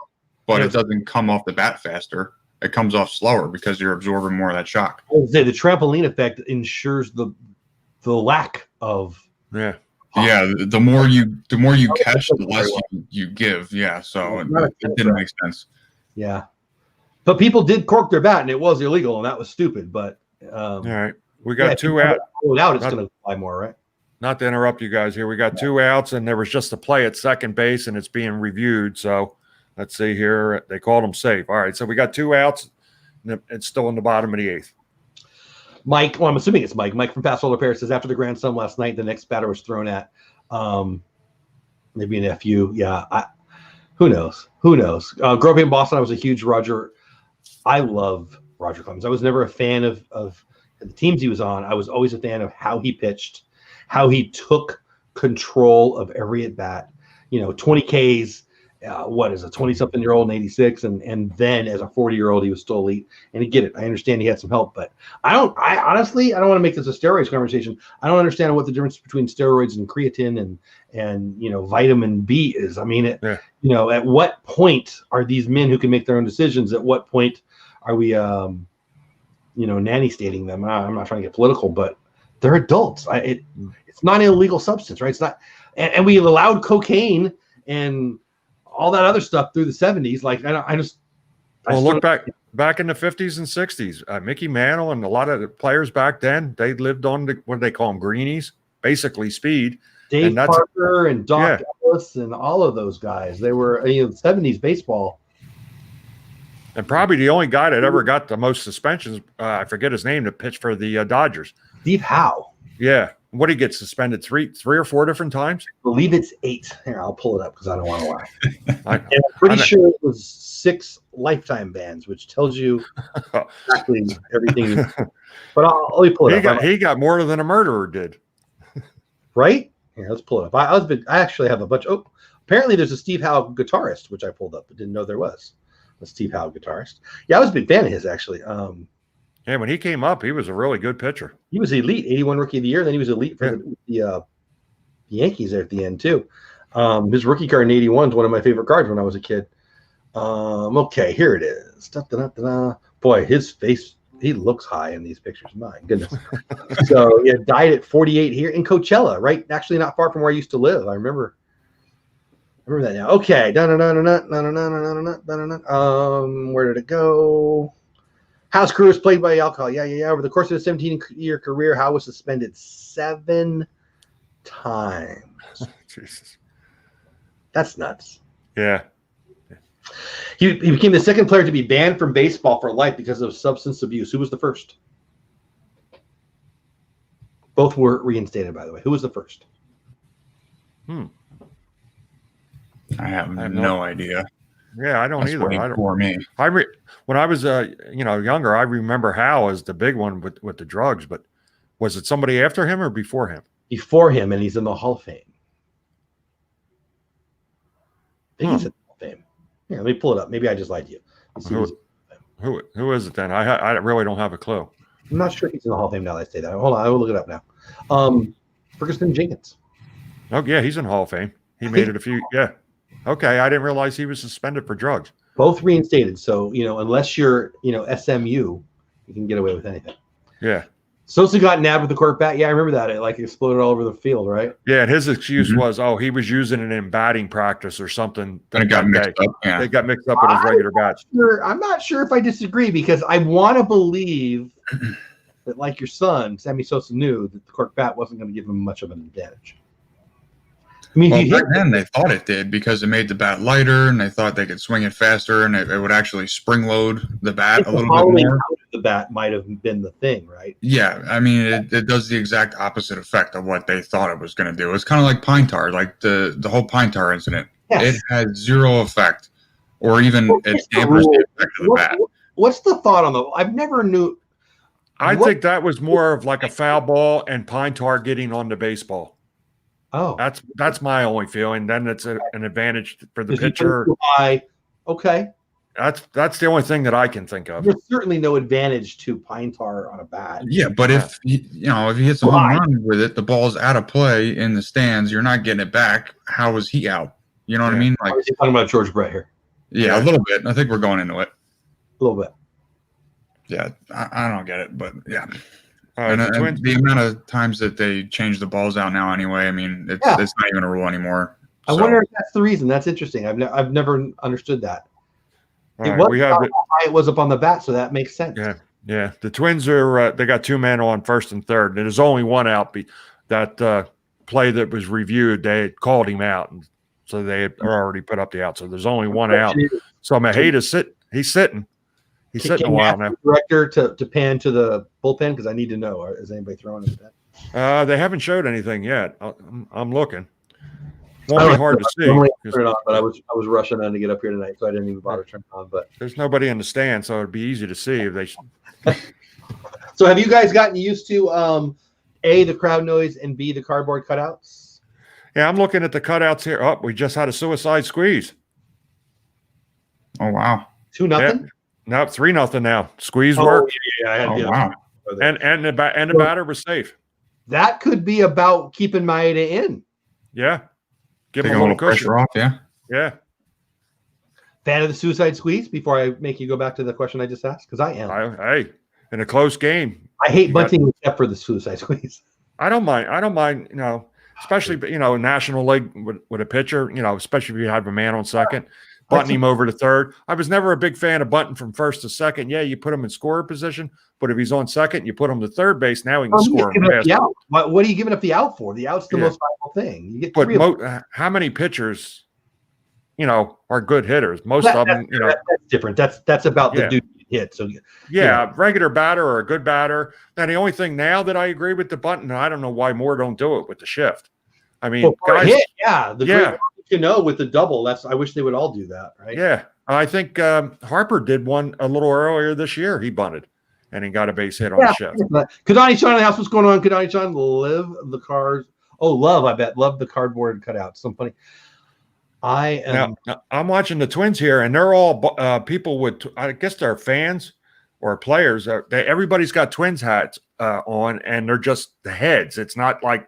S3: but it doesn't come off the bat faster. It comes off slower because you're absorbing more of that shock.
S1: I would say the trampoline effect ensures the lack of.
S3: Yeah. Yeah. The more you catch, the less you give. Yeah. So it didn't make sense.
S1: Yeah. But people did cork their bat, and it was illegal, and that was stupid. But
S2: all right, we got two out.
S1: Out, it's going to fly more, right?
S2: Not to interrupt you guys here. We got 2 outs, and there was just a play at second base, and it's being reviewed. So let's see here. They called him safe. All right, so we got 2 outs, and it's still in the bottom of the 8th.
S1: Mike, well, I'm assuming it's Mike. Mike from Paso Repair says after the grand slam last night, the next batter was thrown at maybe an FU. Yeah, who knows? Growing up in Boston, I was a huge I love Roger Clemens. I was never a fan of the teams he was on. I was always a fan of how he pitched, how he took control of every at bat. 20 Ks. What is a 20-something-year-old in 86, and then as a 40-year-old, he was still elite. And I get it. I understand he had some help, but I honestly, I don't want to make this a steroids conversation. I don't understand what the difference between steroids and creatine and vitamin B is. I mean, at what point are these men who can make their own decisions? At what point are we, nanny stating them? I'm not trying to get political, but they're adults. It's not an illegal substance, right? It's not, and we allowed cocaine and all that other stuff through the 70s. Like,
S2: look back in the 50s and 60s. Mickey Mantle and a lot of the players back then, they lived on what do they call them, greenies, basically speed.
S1: Dave Parker and Doc Ellis and all of those guys. They were 70s baseball.
S2: And probably the only guy that ever got the most suspensions, I forget his name, to pitch for the Dodgers.
S1: Steve Howe.
S2: Yeah. What did he get suspended? Three or four different times?
S1: I believe it's 8. Here, I'll pull it up because I don't want to lie. I'm pretty sure it was 6 lifetime bans, which tells you exactly everything. But let me pull it up.
S2: He got more than a murderer did.
S1: Right? Here, let's pull it up. I actually have a bunch. Oh, apparently there's a Steve Howe guitarist, which I pulled up, but didn't know there was a Steve Howe guitarist. Yeah, I was a big fan of his, actually.
S2: Yeah, when he came up, he was a really good pitcher.
S1: He was elite, 81 Rookie of the Year. Then he was elite for the Yankees there at the end, too. His rookie card in 81 is one of my favorite cards when I was a kid. Okay, here it is. Boy, his face, he looks high in these pictures. My goodness. So, died at 48 here in Coachella, right? Actually, not far from where I used to live. I remember that now. Okay. Where did it go? Howe's career was played by alcohol. Yeah. Over the course of a 17-year career, Howe was suspended 7 times.
S2: Jesus.
S1: That's nuts.
S2: Yeah.
S1: He became the second player to be banned from baseball for life because of substance abuse. Who was the first? Both were reinstated, by the way. Who was the first?
S3: I have no idea.
S2: Yeah, I don't either.
S3: For me.
S2: When I was younger, I remember Howe as the big one with the drugs, but was it somebody after him or before him?
S1: Before him, and he's in the Hall of Fame. I think he's in the Hall of Fame. Yeah, let me pull it up. Maybe I just lied to you.
S2: Who is it then? I really don't have a clue.
S1: I'm not sure if he's in the Hall of Fame now that I say that. Hold on, I will look it up now. Ferguson Jenkins.
S2: Oh, yeah, he's in the Hall of Fame. He made it a few, yeah. Okay, I didn't realize he was suspended for drugs.
S1: Both reinstated. So, unless you're, SMU, you can get away with anything.
S2: Yeah.
S1: Sosa got nabbed with the cork bat. Yeah, I remember that. It exploded all over the field, right?
S2: Yeah, and his excuse was, he was using it in batting practice or something.
S3: And it got mixed up. Yeah.
S2: They got mixed up with his regular bat.
S1: I'm not sure if I disagree because I want to believe that, like your son, Sammy Sosa knew that the cork bat wasn't going to give him much of an advantage. I mean,
S3: Well, back then they thought it did because it made the bat lighter, and they thought they could swing it faster, and it would actually spring load the bat a little bit more.
S1: The bat might have been the thing, right?
S3: Yeah, I mean, it does the exact opposite effect of what they thought it was going to do. It's kind of like pine tar, like the whole pine tar incident. Yes. It had zero effect, or even it dampers the effect of the bat.
S1: What's the thought on the? I've never knew.
S2: I think that was more of like a foul ball and pine tar getting on the baseball.
S1: Oh,
S2: that's my only feeling. Then it's an advantage for the pitcher.
S1: Okay.
S2: That's the only thing that I can think of.
S1: There's certainly no advantage to pine tar on a bat.
S3: Yeah, but if he hits a home run with it, the ball's out of play in the stands. You're not getting it back. How is he out? You know what I mean? Like,
S1: you're talking about George Brett here.
S3: Yeah, a little bit. I think we're going into it.
S1: A little bit.
S3: Yeah, I don't get it, but yeah. And the amount of times that they change the balls out now, anyway. I mean, it's not even a rule anymore.
S1: So. I wonder if that's the reason. That's interesting. I've never understood that.
S2: It
S1: was up on the bat, so that makes sense.
S2: Yeah. The Twins are they got two men on first and third. There's only one out. That play that was reviewed, they had called him out, and so they had already put up the out. So there's only one out. So Maheda's he's sitting. He's sitting a while now.
S1: Director to pan to the bullpen because I need to know. Is anybody throwing it?
S2: They haven't showed anything yet. I'm looking. Won't be hard to see.
S1: Turn it on, but I was rushing on to get up here tonight, so I didn't even bother turning it on. But
S2: there's nobody in the stand, so it'd be easy to see if they.
S1: So have you guys gotten used to A, the crowd noise, and B, the cardboard cutouts?
S2: Yeah, I'm looking at the cutouts here. Oh, we just had a suicide squeeze.
S3: Oh wow,
S1: 2-0.
S2: Yeah. No, 3-0 now. Squeeze work.
S1: Yeah,
S3: wow.
S2: And the batter was safe.
S1: That could be about keeping Maeda in.
S2: Yeah.
S3: Give him a little pressure off, yeah.
S2: Yeah.
S1: Fan of the suicide squeeze before I make you go back to the question I just asked? Because I am.
S2: Hey, in a close game.
S1: I hate bunting except for the suicide squeeze.
S2: I don't mind, especially, National League with a pitcher, especially if you have a man on second. Bunting him over to third. I was never a big fan of bunting from first to second. Yeah, you put him in scorer position, but if he's on second, you put him to third base. Now he can score.
S1: What are you giving up the out for? The out's the most valuable thing. You get
S2: how many pitchers, are good hitters? Most of them,
S1: that's different. That's about the dude you hit. So
S2: regular batter or a good batter. Now the only thing now that I agree with the bunting, I don't know why more don't do it with the shift. I mean, guys,
S1: with the double, I wish they would all do that, right?
S2: Yeah, I think Harper did one a little earlier this year. He bunted, and he got a base hit on the shift.
S1: Kadani Sean in the house, what's going on? Kadani Sean, live the cars. Oh, love the cardboard cutouts. So funny.
S2: Now, I'm watching the Twins here, and they're all people with. I guess they're fans or players. Everybody's got Twins hats on, and they're just the heads. It's not like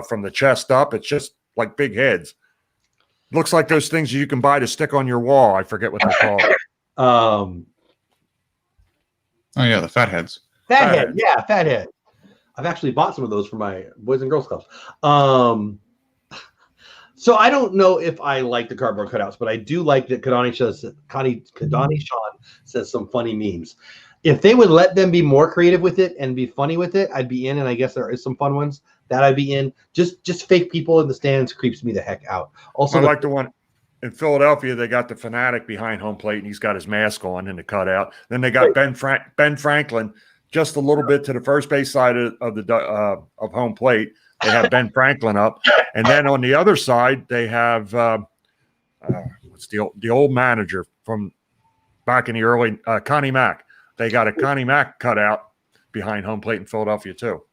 S2: from the chest up. It's just like big heads. Looks like those things you can buy to stick on your wall. I forget what they're called.
S3: Oh yeah, the fat heads.
S1: Fat head. I've actually bought some of those for my Boys and Girls Clubs. So I don't know if I like the cardboard cutouts, but I do like that Kadani Sean says some funny memes. If they would let them be more creative with it and be funny with it, I'd be in. And I guess there is some fun ones that I'd be in. Just fake people in the stands creeps me the heck out. Also,
S2: I like the one in Philadelphia. They got the fanatic behind home plate, and he's got his mask on in the cutout. Then they got Ben Franklin just a little bit to the first base side of home plate. They have Ben Franklin up, and then on the other side they have what's the old manager from back in the early Connie Mack. They got a Connie Mack cutout behind home plate in Philadelphia too.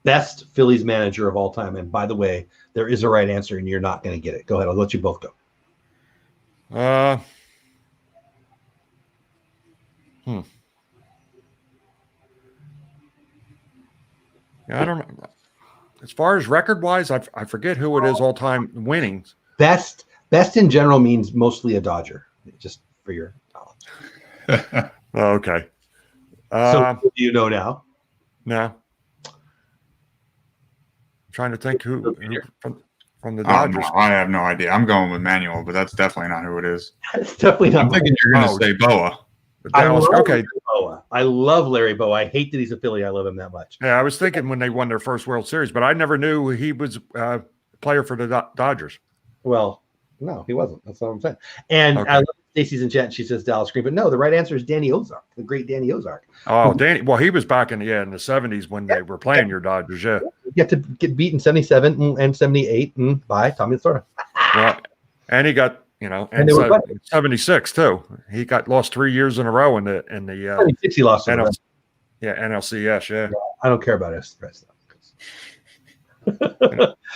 S1: Best Phillies manager of all time. And by the way, there is a right answer, and you're not going to get it. Go ahead. I'll let you both go.
S2: Yeah, I don't know. As far as record-wise, I forget who it is all-time winnings.
S1: Best in general means mostly a Dodger, just for your knowledge.
S2: Okay.
S1: So who do you know now?
S2: No. I'm trying to think who from the Dodgers.
S3: No, I have no idea. I'm going with Manuel, but that's definitely not who it is.
S1: It's definitely not.
S3: I'm thinking you're going to say Boa.
S1: I love Larry Boa. I hate that he's a Philly. I love him that much.
S2: Yeah, I was thinking when they won their first World Series, but I never knew he was player for the Dodgers.
S1: Well, no, he wasn't. That's what I'm saying. And
S2: Okay.
S1: I love Stacy's in chat. And she says Dallas Green, but no, the right answer is Danny Ozark, the great Danny Ozark.
S2: Oh, Danny. Well, he was back in the 70s when they were playing your Dodgers. Yeah.
S1: You get to get beat in 77 and 78 by Tommy Lasorda.
S2: Well, and he got, and
S1: they were
S2: 76 too. He got lost 3 years in a row in the
S1: 76 he lost.
S2: NLCS. Yeah.
S1: I don't care about us.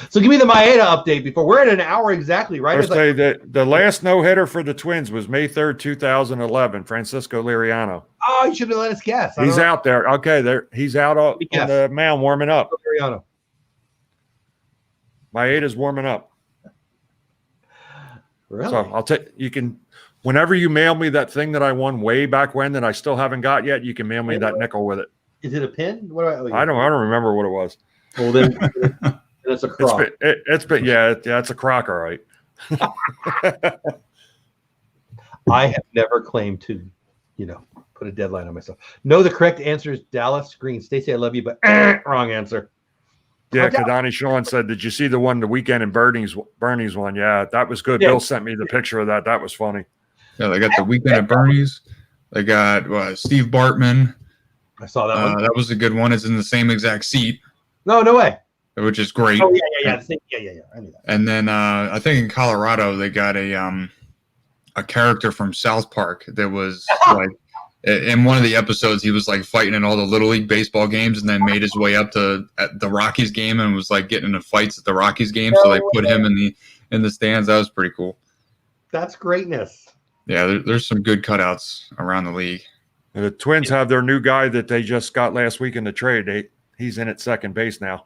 S1: So give me the Maeda update before we're at an hour exactly, right?
S2: Let's say that the last no-hitter for the Twins was May 3rd, 2011. Francisco Liriano.
S1: Oh, you should have let us guess.
S2: He's out there. Okay, he's out on the mound warming up.
S1: Liriano.
S2: Maeda's warming up.
S1: Really?
S2: So I'll take. You can, whenever you mail me that thing that I won way back when that I still haven't got yet, you can mail me that nickel with it.
S1: Is it a pin? What do
S2: I don't remember what it was.
S1: Well, then it's a crock.
S2: It's a crock, all right.
S1: I have never claimed to, put a deadline on myself. No, the correct answer is Dallas Green. Stacey, I love you, but wrong answer.
S2: Yeah, Kadani Sean said, "Did you see the one the weekend in Bernie's one? Yeah, that was good."
S1: Yeah.
S2: Bill sent me the picture of that. That was funny.
S3: Yeah, they got the weekend at Bernie's. They got Steve Bartman.
S1: I saw that one.
S3: That was a good one. It's in the same exact seat.
S1: No way.
S3: Which is great.
S1: Oh yeah. I knew that.
S3: And then I think in Colorado they got a character from South Park that was like in one of the episodes he was like fighting in all the Little League baseball games and then made his way up to at the Rockies game and was like getting into fights at the Rockies game. So they put him in the stands. That was pretty cool.
S1: That's greatness.
S3: Yeah, there's some good cutouts around the league.
S2: And the Twins have their new guy that they just got last week in the trade. He's in at second base now.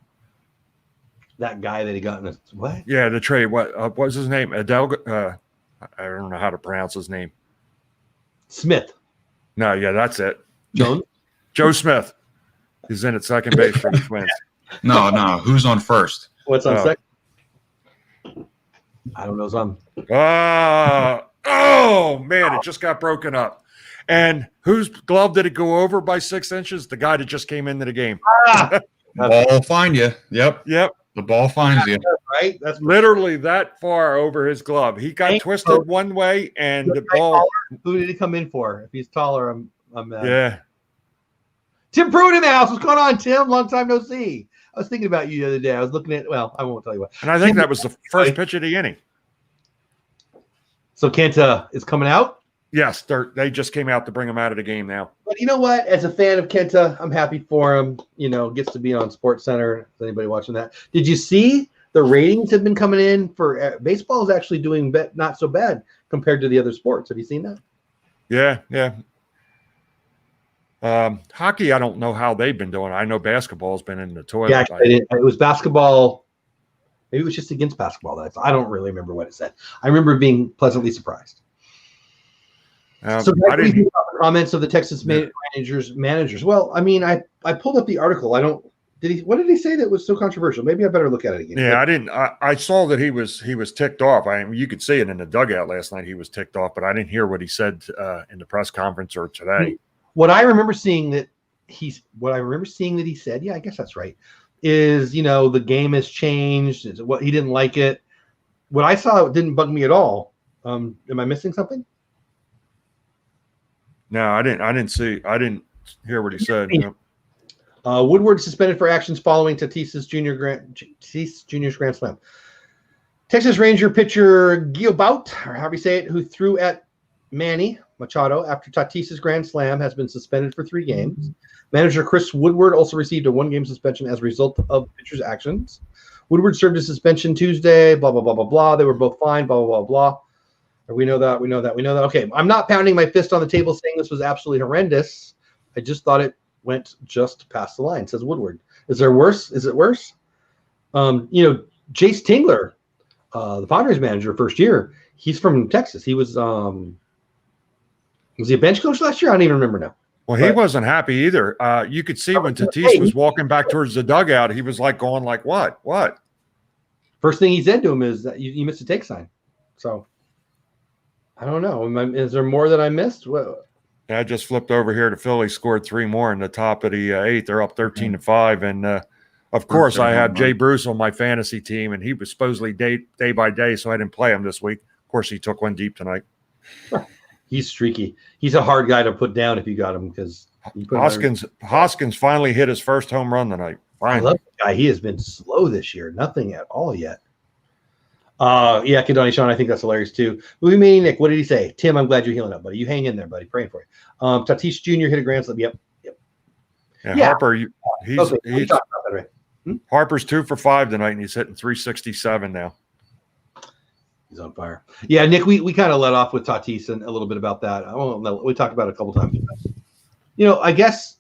S1: That guy that he got in the what?
S2: Yeah, the trade. What was his name? Adele. I don't know how to pronounce his name.
S1: Smith.
S2: No, yeah, that's it.
S1: Jones.
S2: Joe Smith. He's in at second base for the Twins.
S3: No. Who's on first?
S1: What's on second? I don't know. Some.
S2: Oh man, it just got broken up. And whose glove did it go over by 6 inches? The guy that just came into the game.
S3: Ball will find you. Yep. The ball finds you.
S1: Right? That's
S2: literally that far over his glove. He got twisted one way, and the ball.
S1: Who did he come in for? If he's taller, I'm
S2: yeah.
S1: Tim Pruitt in the house. What's going on, Tim? Long time no see. I was thinking about you the other day. I was looking at. Well, I won't tell you what.
S2: And I think that was the first pitch of the inning.
S1: So Kenta is coming out.
S2: Yes, they just came out to bring him out of the game now.
S1: But you know what? As a fan of Kenta, I'm happy for him. Gets to be on Sports Center. Is anybody watching that? Did you see the ratings have been coming in for baseball is actually doing not so bad compared to the other sports. Have you seen that?
S2: Yeah. Hockey, I don't know how they've been doing. I know basketball's been in the toilet.
S1: Yeah, it was basketball. Maybe it was just against basketball. I don't really remember what it said. I remember being pleasantly surprised. So I didn't think about the comments of the Texas managers. Well, I mean, I pulled up the article. What did he say that was so controversial? Maybe I better look at it again.
S2: Yeah, I didn't. I saw that he was ticked off. You could see it in the dugout last night. He was ticked off, but I didn't hear what he said in the press conference or today.
S1: What I remember seeing that he said, yeah, I guess that's right, is the game has changed. Is what he didn't like it. What I saw didn't bug me at all. Am I missing something?
S2: No, I didn't hear what he said. No.
S1: Woodward suspended for actions following Tatis Jr.'s grand slam. Texas Ranger pitcher Gio Bout, or however you say it, who threw at Manny Machado after Tatis' grand slam, has been suspended for 3 games. Manager Chris Woodward also received a 1-game suspension as a result of the pitcher's actions. Woodward served a suspension Tuesday, blah, blah, blah, blah, blah. They were both fined, blah, blah, blah, blah. We know that. Okay, I'm not pounding my fist on the table saying this was absolutely horrendous. I just thought it went just past the line, says Woodward. Is it worse? Jace Tingler, the Padres manager first year, he's from Texas. He was he a bench coach last year? I don't even remember now.
S2: Well, he wasn't happy either. You could see when Tatis was walking back towards the dugout, he was like going like, what?
S1: First thing he said to him is that you missed a take sign. So I don't know. Is there more that I missed?
S2: I just flipped over here. The Phillies scored 3 more in the top of the 8th. They're up 13-5, and Of course, I have Jay Bruce on my fantasy team, and he was supposedly day by day, so I didn't play him this week. Of course, he took one deep tonight.
S1: He's streaky. He's a hard guy to put down if you got him because
S2: Hoskins finally hit his first home run tonight. Finally.
S1: I love the guy. He has been slow this year. Nothing at all yet. Yeah, Kadani Sean, I think that's hilarious too. Movie Meaning Nick, what did he say? Tim, I'm glad you're healing up, buddy. You hang in there, buddy. Praying for you. Tatis Jr. hit a grand slam. Yep.
S2: Yeah. Harper, Harper's 2 for 5 tonight, and he's hitting 367 now.
S1: He's on fire. Yeah, Nick, we kind of let off with Tatis and a little bit about that. We talked about it a couple times. I guess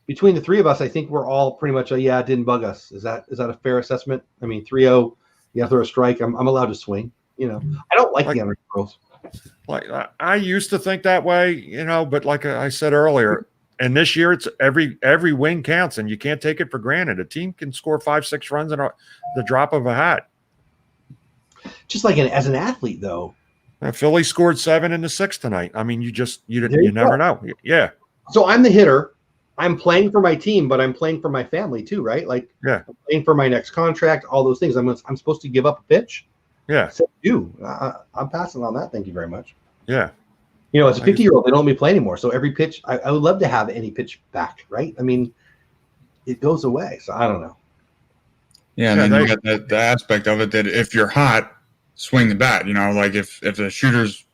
S1: between the three of us, I think we're all pretty much it didn't bug us. Is that a fair assessment? I mean, 3-0, you have to throw a strike. I'm allowed to swing. I don't like the under rules.
S2: Like I used to think that way, but like I said earlier, and this year it's every win counts, and you can't take it for granted. A team can score 5-6 runs in the drop of a hat.
S1: Just like as an athlete, though.
S2: Philly scored 7 in the 6th tonight. I mean, you never know. Yeah.
S1: So I'm the hitter. I'm playing for my team, but I'm playing for my family too, right? Like,
S2: yeah,
S1: I'm playing for my next contract, all those things. I'm supposed to give up a pitch.
S2: Yeah.
S1: So I'm passing on that. Thank you very much.
S2: Yeah.
S1: As a 50-year-old, they don't let me play anymore. So every pitch, I would love to have any pitch back, right? I mean, it goes away. So I don't know.
S3: Yeah, and then you got the aspect of it that if you're hot, swing the bat. Like if the shooter's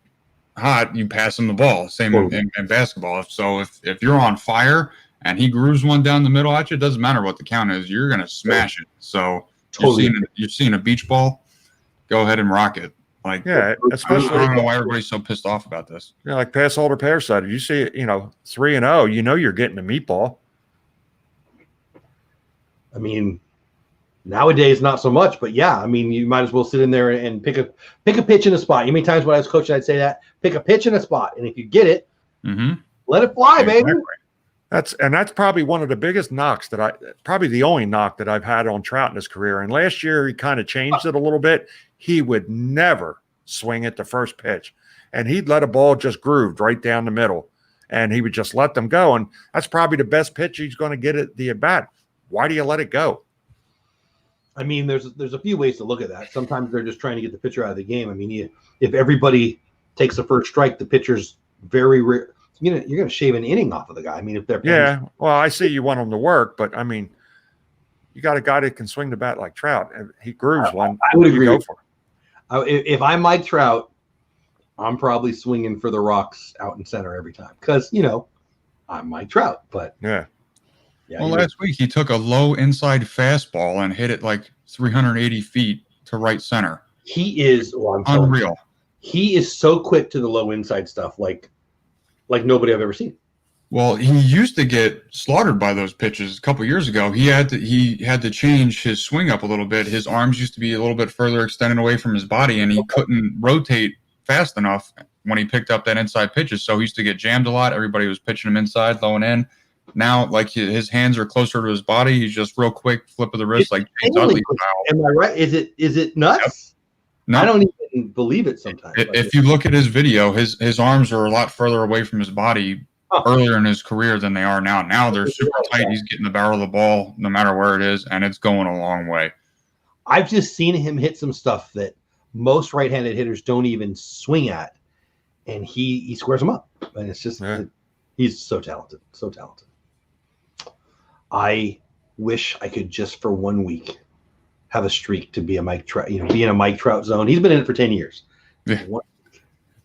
S3: hot, you pass him the ball. Same in basketball. So if you're on fire and he grooves one down the middle at you, it doesn't matter what the count is. You're going to smash it. So you're seeing a beach ball, go ahead and rock it. Like,
S2: especially
S3: I don't know why everybody's so pissed off about this.
S2: Like Pass Holder Pear said, you see it, 3-0, you're getting a meatball.
S1: I mean, nowadays not so much, but yeah, I mean, you might as well sit in there and pick a pitch in a spot. Many times when I was coaching, I'd say that pick a pitch in a spot, and if you get it, let it fly, baby.
S2: That's probably one of the biggest knocks probably the only knock that I've had on Trout in his career. And last year he kind of changed it a little bit. He would never swing at the first pitch, and he'd let a ball just grooved right down the middle, and he would just let them go. And that's probably the best pitch he's going to get at the at bat. Why do you let it go?
S1: I mean, there's a few ways to look at that. Sometimes they're just trying to get the pitcher out of the game. I mean, if everybody takes the first strike, the pitcher's very rare. You're going to shave an inning off of the guy. I mean, if they're
S2: well, I see you want him to work, but I mean, you got a guy that can swing the bat like Trout, and he grooves one.
S1: I would agree.
S2: Go for it.
S1: If I'm Mike Trout, I'm probably swinging for the rocks out in center every time because I'm Mike Trout. But
S3: well, last week he took a low inside fastball and hit it like 380 feet to right center.
S1: He is
S3: unreal.
S1: He is so quick to the low inside stuff, like nobody I've ever seen.
S3: Well, he used to get slaughtered by those pitches a couple years ago. He had to change his swing up a little bit. His arms used to be a little bit further extended away from his body, and he couldn't rotate fast enough when he picked up that inside pitches. So he used to get jammed a lot. Everybody was pitching him inside, low and in. Now, like his hands are closer to his body. He's just real quick, flip of the wrist, like Chase Utley style.
S1: Am I right? Is it nuts? Yep. No. I don't even believe it sometimes.
S3: If you look at his video, his arms are a lot further away from his body earlier in his career than they are now. Now they're super tight. He's getting the barrel of the ball no matter where it is, and it's going a long way.
S1: I've just seen him hit some stuff that most right-handed hitters don't even swing at, and he squares them up. And it's just he's so talented, so talented. I wish I could just for 1 week have a streak to be a Mike Trout, be in a Mike Trout zone. He's been in it for 10 years.
S3: Yeah.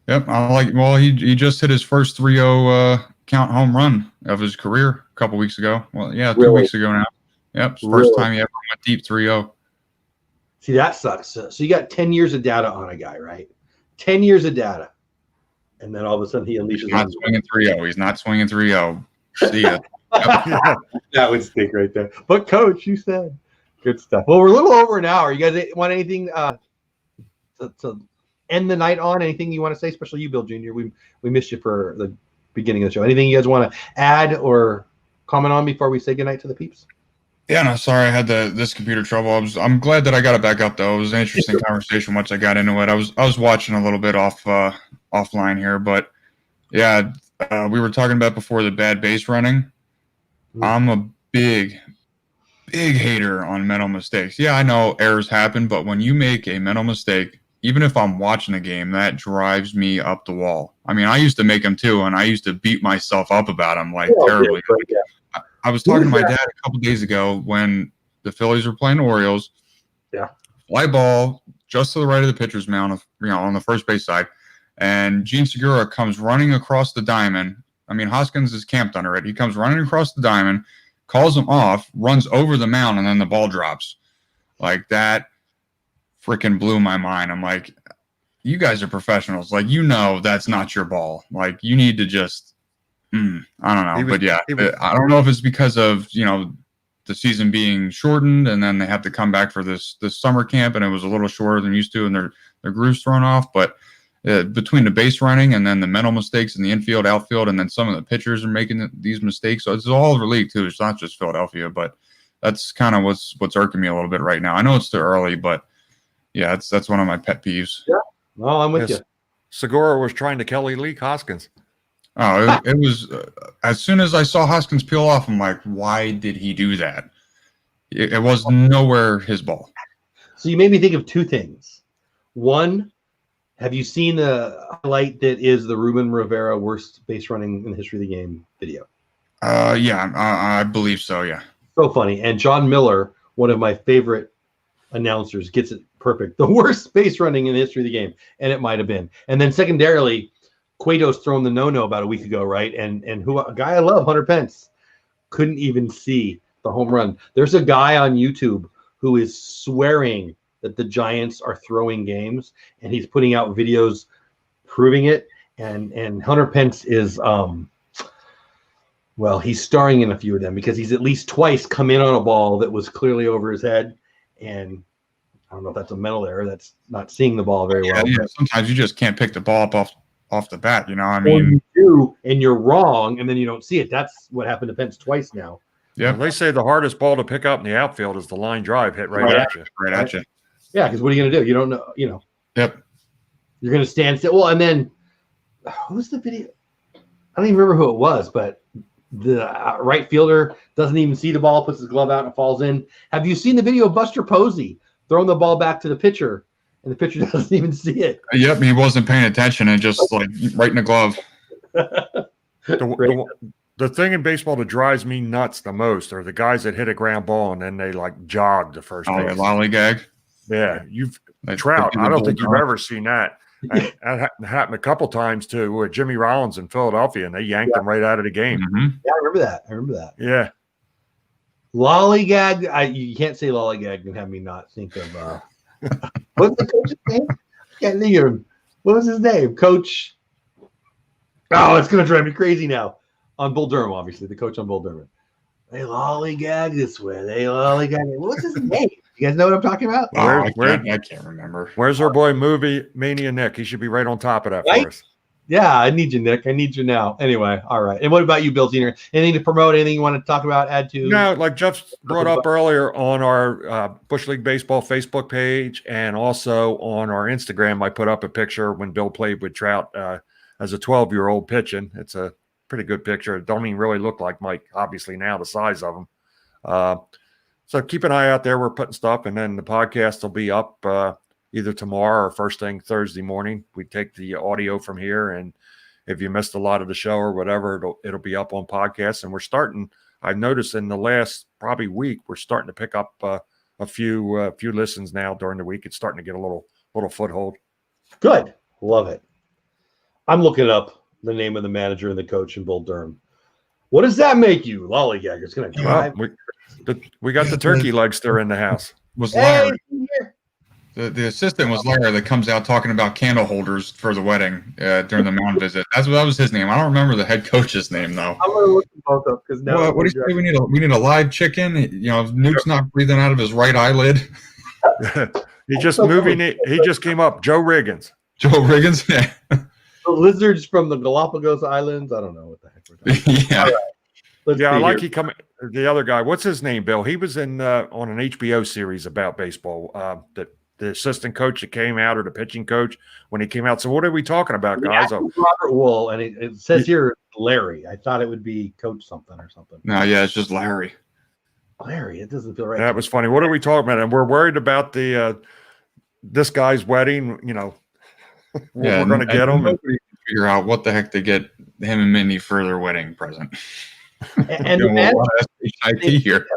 S3: Yep. He just hit his first 3-0 count home run of his career a couple weeks ago. Well, yeah, 2 weeks ago now. Yep. First time he ever went deep 3-0.
S1: See, that sucks. So you got 10 years of data on a guy, right? 10 years of data. And then all of a sudden he unleashes.
S3: He's not swinging 3-0. He's not swinging 3-0. See ya.
S1: Yep. That would stick right there. But Coach, you said good stuff. Well, we're a little over an hour. You guys want anything to end the night on? Anything you want to say, especially you, Bill Jr.? We missed you for the beginning of the show. Anything you guys want to add or comment on before we say goodnight to the peeps?
S3: Yeah, no, sorry, I had this computer trouble. I'm glad that I got it back up though. It was an interesting conversation once I got into it. I was watching a little bit offline here, but yeah, we were talking about before the bad base running. I'm a big big hater on mental mistakes. Yeah, I know errors happen, but when you make a mental mistake, even if I'm watching the game, that drives me up the wall. I mean, I used to make them too, and I used to beat myself up about them terribly. I was talking to my dad a couple days ago when the Phillies were playing the Orioles.
S1: Yeah.
S3: Fly ball just to the right of the pitcher's mound, on the first base side, and Gene Segura comes running across the diamond. I mean, Hoskins is camped under it. He comes running across the diamond, calls him off, runs over the mound, and then the ball drops. Like, that freaking blew my mind. I'm like, you guys are professionals. Like, that's not your ball. Like, you need to just, I don't know. I don't know if it's because of, the season being shortened and then they have to come back for this summer camp and it was a little shorter than used to and their grooves thrown off. But between the base running and then the mental mistakes in the infield, outfield, and then some of the pitchers are making these mistakes. So it's all over the league too. It's not just Philadelphia, but that's kind of what's irking me a little bit right now. I know it's too early, but yeah, that's one of my pet peeves.
S1: Yeah, well, I'm with you.
S2: Segura was trying to Kelly Leak Hoskins.
S3: Oh, it was as soon as I saw Hoskins peel off, I'm like, why did he do that? It was nowhere his ball.
S1: So you made me think of two things. One, have you seen the highlight that is the Ruben Rivera worst base running in the history of the game video?
S3: Yeah, I believe so, yeah.
S1: So funny. And John Miller, one of my favorite announcers, gets it perfect. The worst base running in the history of the game. And it might have been. And then secondarily, Cueto's thrown the no-no about a week ago, right? And a guy I love, Hunter Pence, couldn't even see the home run. There's a guy on YouTube who is swearing that the Giants are throwing games, and he's putting out videos proving it. And Hunter Pence is he's starring in a few of them because he's at least twice come in on a ball that was clearly over his head. And I don't know if that's a mental error. That's not seeing the ball very well.
S3: Yeah, sometimes you just can't pick the ball up off the bat, I mean,
S1: you do, and you're wrong, and then you don't see it. That's what happened to Pence twice now.
S2: Yeah, they say the hardest ball to pick up in the outfield is the line drive hit right at you.
S3: Right at you.
S1: Yeah, because what are you going to do? You don't know.
S3: Yep.
S1: You're going to stand still. Well, and then what was the video? I don't even remember who it was, but the right fielder doesn't even see the ball, puts his glove out, and falls in. Have you seen the video of Buster Posey throwing the ball back to the pitcher? And the pitcher doesn't even see it.
S3: Yep, he wasn't paying attention and just right in the glove.
S2: The thing in baseball that drives me nuts the most are the guys that hit a ground ball and then they jog the first base.
S3: Lollygag.
S2: Yeah, Trout. I don't think you've ever seen that. That happened a couple times too with Jimmy Rollins in Philadelphia, and they yanked him right out of the game.
S3: Mm-hmm.
S1: Yeah, I remember that.
S2: Yeah.
S1: Lollygag. You can't say lollygag and have me not think of. What's the coach's name? I can't think of him. What was his name? Coach. Oh, it's going to drive me crazy now. On Bull Durham, obviously, the coach on Bull Durham. They lollygag this way. They lollygag. What's his name? You guys know what I'm talking about?
S3: I can't remember.
S2: Where's our boy Movie Mania Nick? He should be right on top of that for us.
S1: Yeah, I need you, Nick. I need you now. Anyway, all right. And what about you, Bill Senior? Anything to promote? Anything you want to talk about? Add to?
S2: No, like Jeff brought up earlier on our Bush League Baseball Facebook page and also on our Instagram, I put up a picture when Bill played with Trout as a 12-year-old pitching. It's a pretty good picture. It don't even really look like Mike, obviously now the size of him. So keep an eye out there. We're putting stuff, and then the podcast will be up either tomorrow or first thing Thursday morning. We take the audio from here, and if you missed a lot of the show or whatever, it'll be up on podcasts. And we're starting. I've noticed in the last probably week we're starting to pick up a few listens now during the week. It's starting to get a little foothold.
S1: Good, love it. I'm looking up the name of the manager and the coach in Bull Durham. What does that make you, lollygag? It's going to drive.
S2: We got the turkey legs there in the house.
S3: Was Larry. The assistant was Larry that comes out talking about candle holders for the wedding during the mound visit. That was his name. I don't remember the head coach's name though.
S1: I'm gonna look them both up because now.
S3: What do you say? We need a live chicken. Nuke's not breathing out of his right eyelid.
S2: He just came up. Joe Riggins.
S3: Joe Riggins. Yeah.
S1: The lizards from the Galapagos Islands. I don't know what the heck we're talking about.
S3: Yeah.
S2: I like the other guy. What's his name, Bill? He was in on an HBO series about baseball. The assistant coach that came out, or the pitching coach when he came out. So what are we talking about, guys?
S1: Yeah, Robert Wool, and it says here Larry. I thought it would be Coach something or something.
S3: No, yeah, it's just Larry.
S1: Larry, it doesn't feel right.
S2: That was funny. What are we talking about? And we're worried about the this guy's wedding. You know, we're going to get him.
S3: Nobody can figure out what the heck to get him and Minnie for their wedding present.
S1: And
S3: IT here.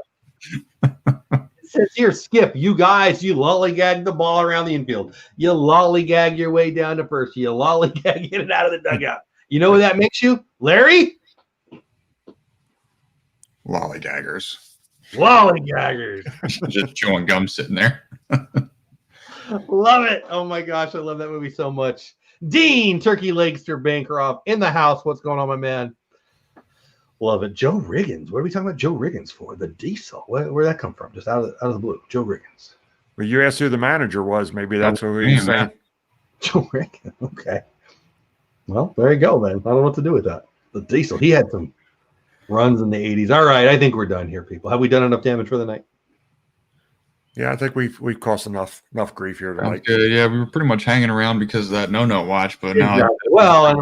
S1: It says here, Skip, you guys, you lollygag the ball around the infield. You lollygag your way down to first. You lollygag in and out of the dugout. You know what that makes you? Larry?
S3: Lollygaggers.
S1: Lollygaggers.
S3: Just chewing gum sitting there.
S1: Love it. Oh my gosh, I love that movie so much. Dean Turkey Legster Bancroft in the house. What's going on, my man? Love it. Joe Riggins. What are we talking about Joe Riggins for? The Diesel. Where'd that come from? Just out of the blue. Joe Riggins.
S2: Well, you asked who the manager was. Maybe that's who he's saying.
S1: Joe Riggins. Okay. Well, there you go, man. I don't know what to do with that. The Diesel. He had some runs in the 80s. All right, I think we're done here, people. Have we done enough damage for the night?
S2: Yeah, I think we've caused enough grief here tonight.
S3: Good. Yeah, we were pretty much hanging around because of that no watch, but now ball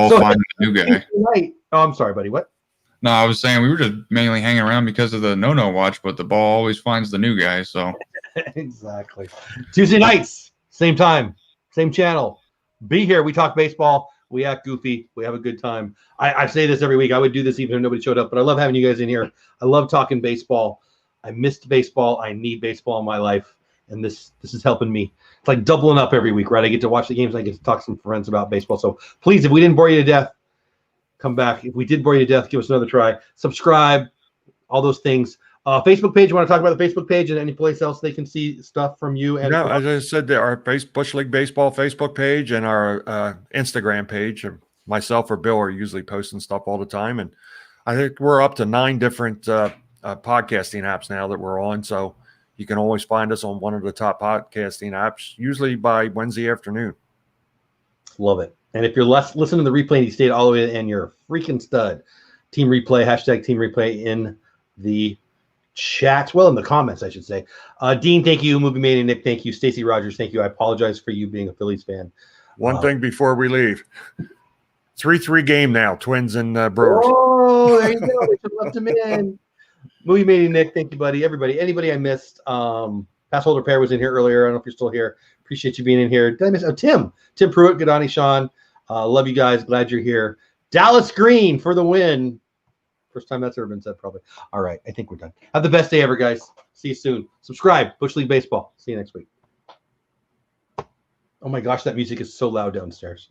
S3: finding the new guy.
S1: Oh, I'm sorry, buddy. What?
S3: No, I was saying we were just mainly hanging around because of the no watch, but the ball always finds the new guy. So
S1: exactly. Tuesday nights, same time, same channel. Be here. We talk baseball. We act goofy. We have a good time. I say this every week. I would do this even if nobody showed up, but I love having you guys in here. I love talking baseball. I missed baseball. I need baseball in my life, and this is helping me. It's like doubling up every week, right? I get to watch the games. And I get to talk to some friends about baseball. So please, if we didn't bore you to death, come back. If we did bore you to death, give us another try. Subscribe, all those things. Facebook page. You want to talk about the Facebook page and any place else they can see stuff from you? And
S2: no, as I said, there our Bush League Baseball Facebook page and our Instagram page. Myself or Bill are usually posting stuff all the time, and I think we're up to 9 different podcasting apps now that we're on. So you can always find us on one of the top podcasting apps, usually by Wednesday afternoon.
S1: Love it. And if you're listening to the replay and you stayed all the way to the end, you're a freaking stud. Team Replay, hashtag Team Replay in the chat. Well, in the comments, I should say. Dean, thank you. Movie Mania, Nick, thank you. Stacy Rogers, thank you. I apologize for you being a Phillies fan.
S2: One thing before we leave. 3-3 game now, Twins and Brewers.
S1: Oh, there you go. We should have left him in. Movie Mania, Nick, thank you, buddy. Anybody I missed. Passholder Pair was in here earlier. I don't know if you're still here. Appreciate you being in here. Did I miss? Oh, Tim Pruitt, Gadani, Sean. Love you guys. Glad you're here. Dallas Green for the win. First time that's ever been said, probably. All right, I think we're done. Have the best day ever, guys. See you soon. Subscribe. Bush League Baseball. See you next week. Oh my gosh, that music is so loud downstairs.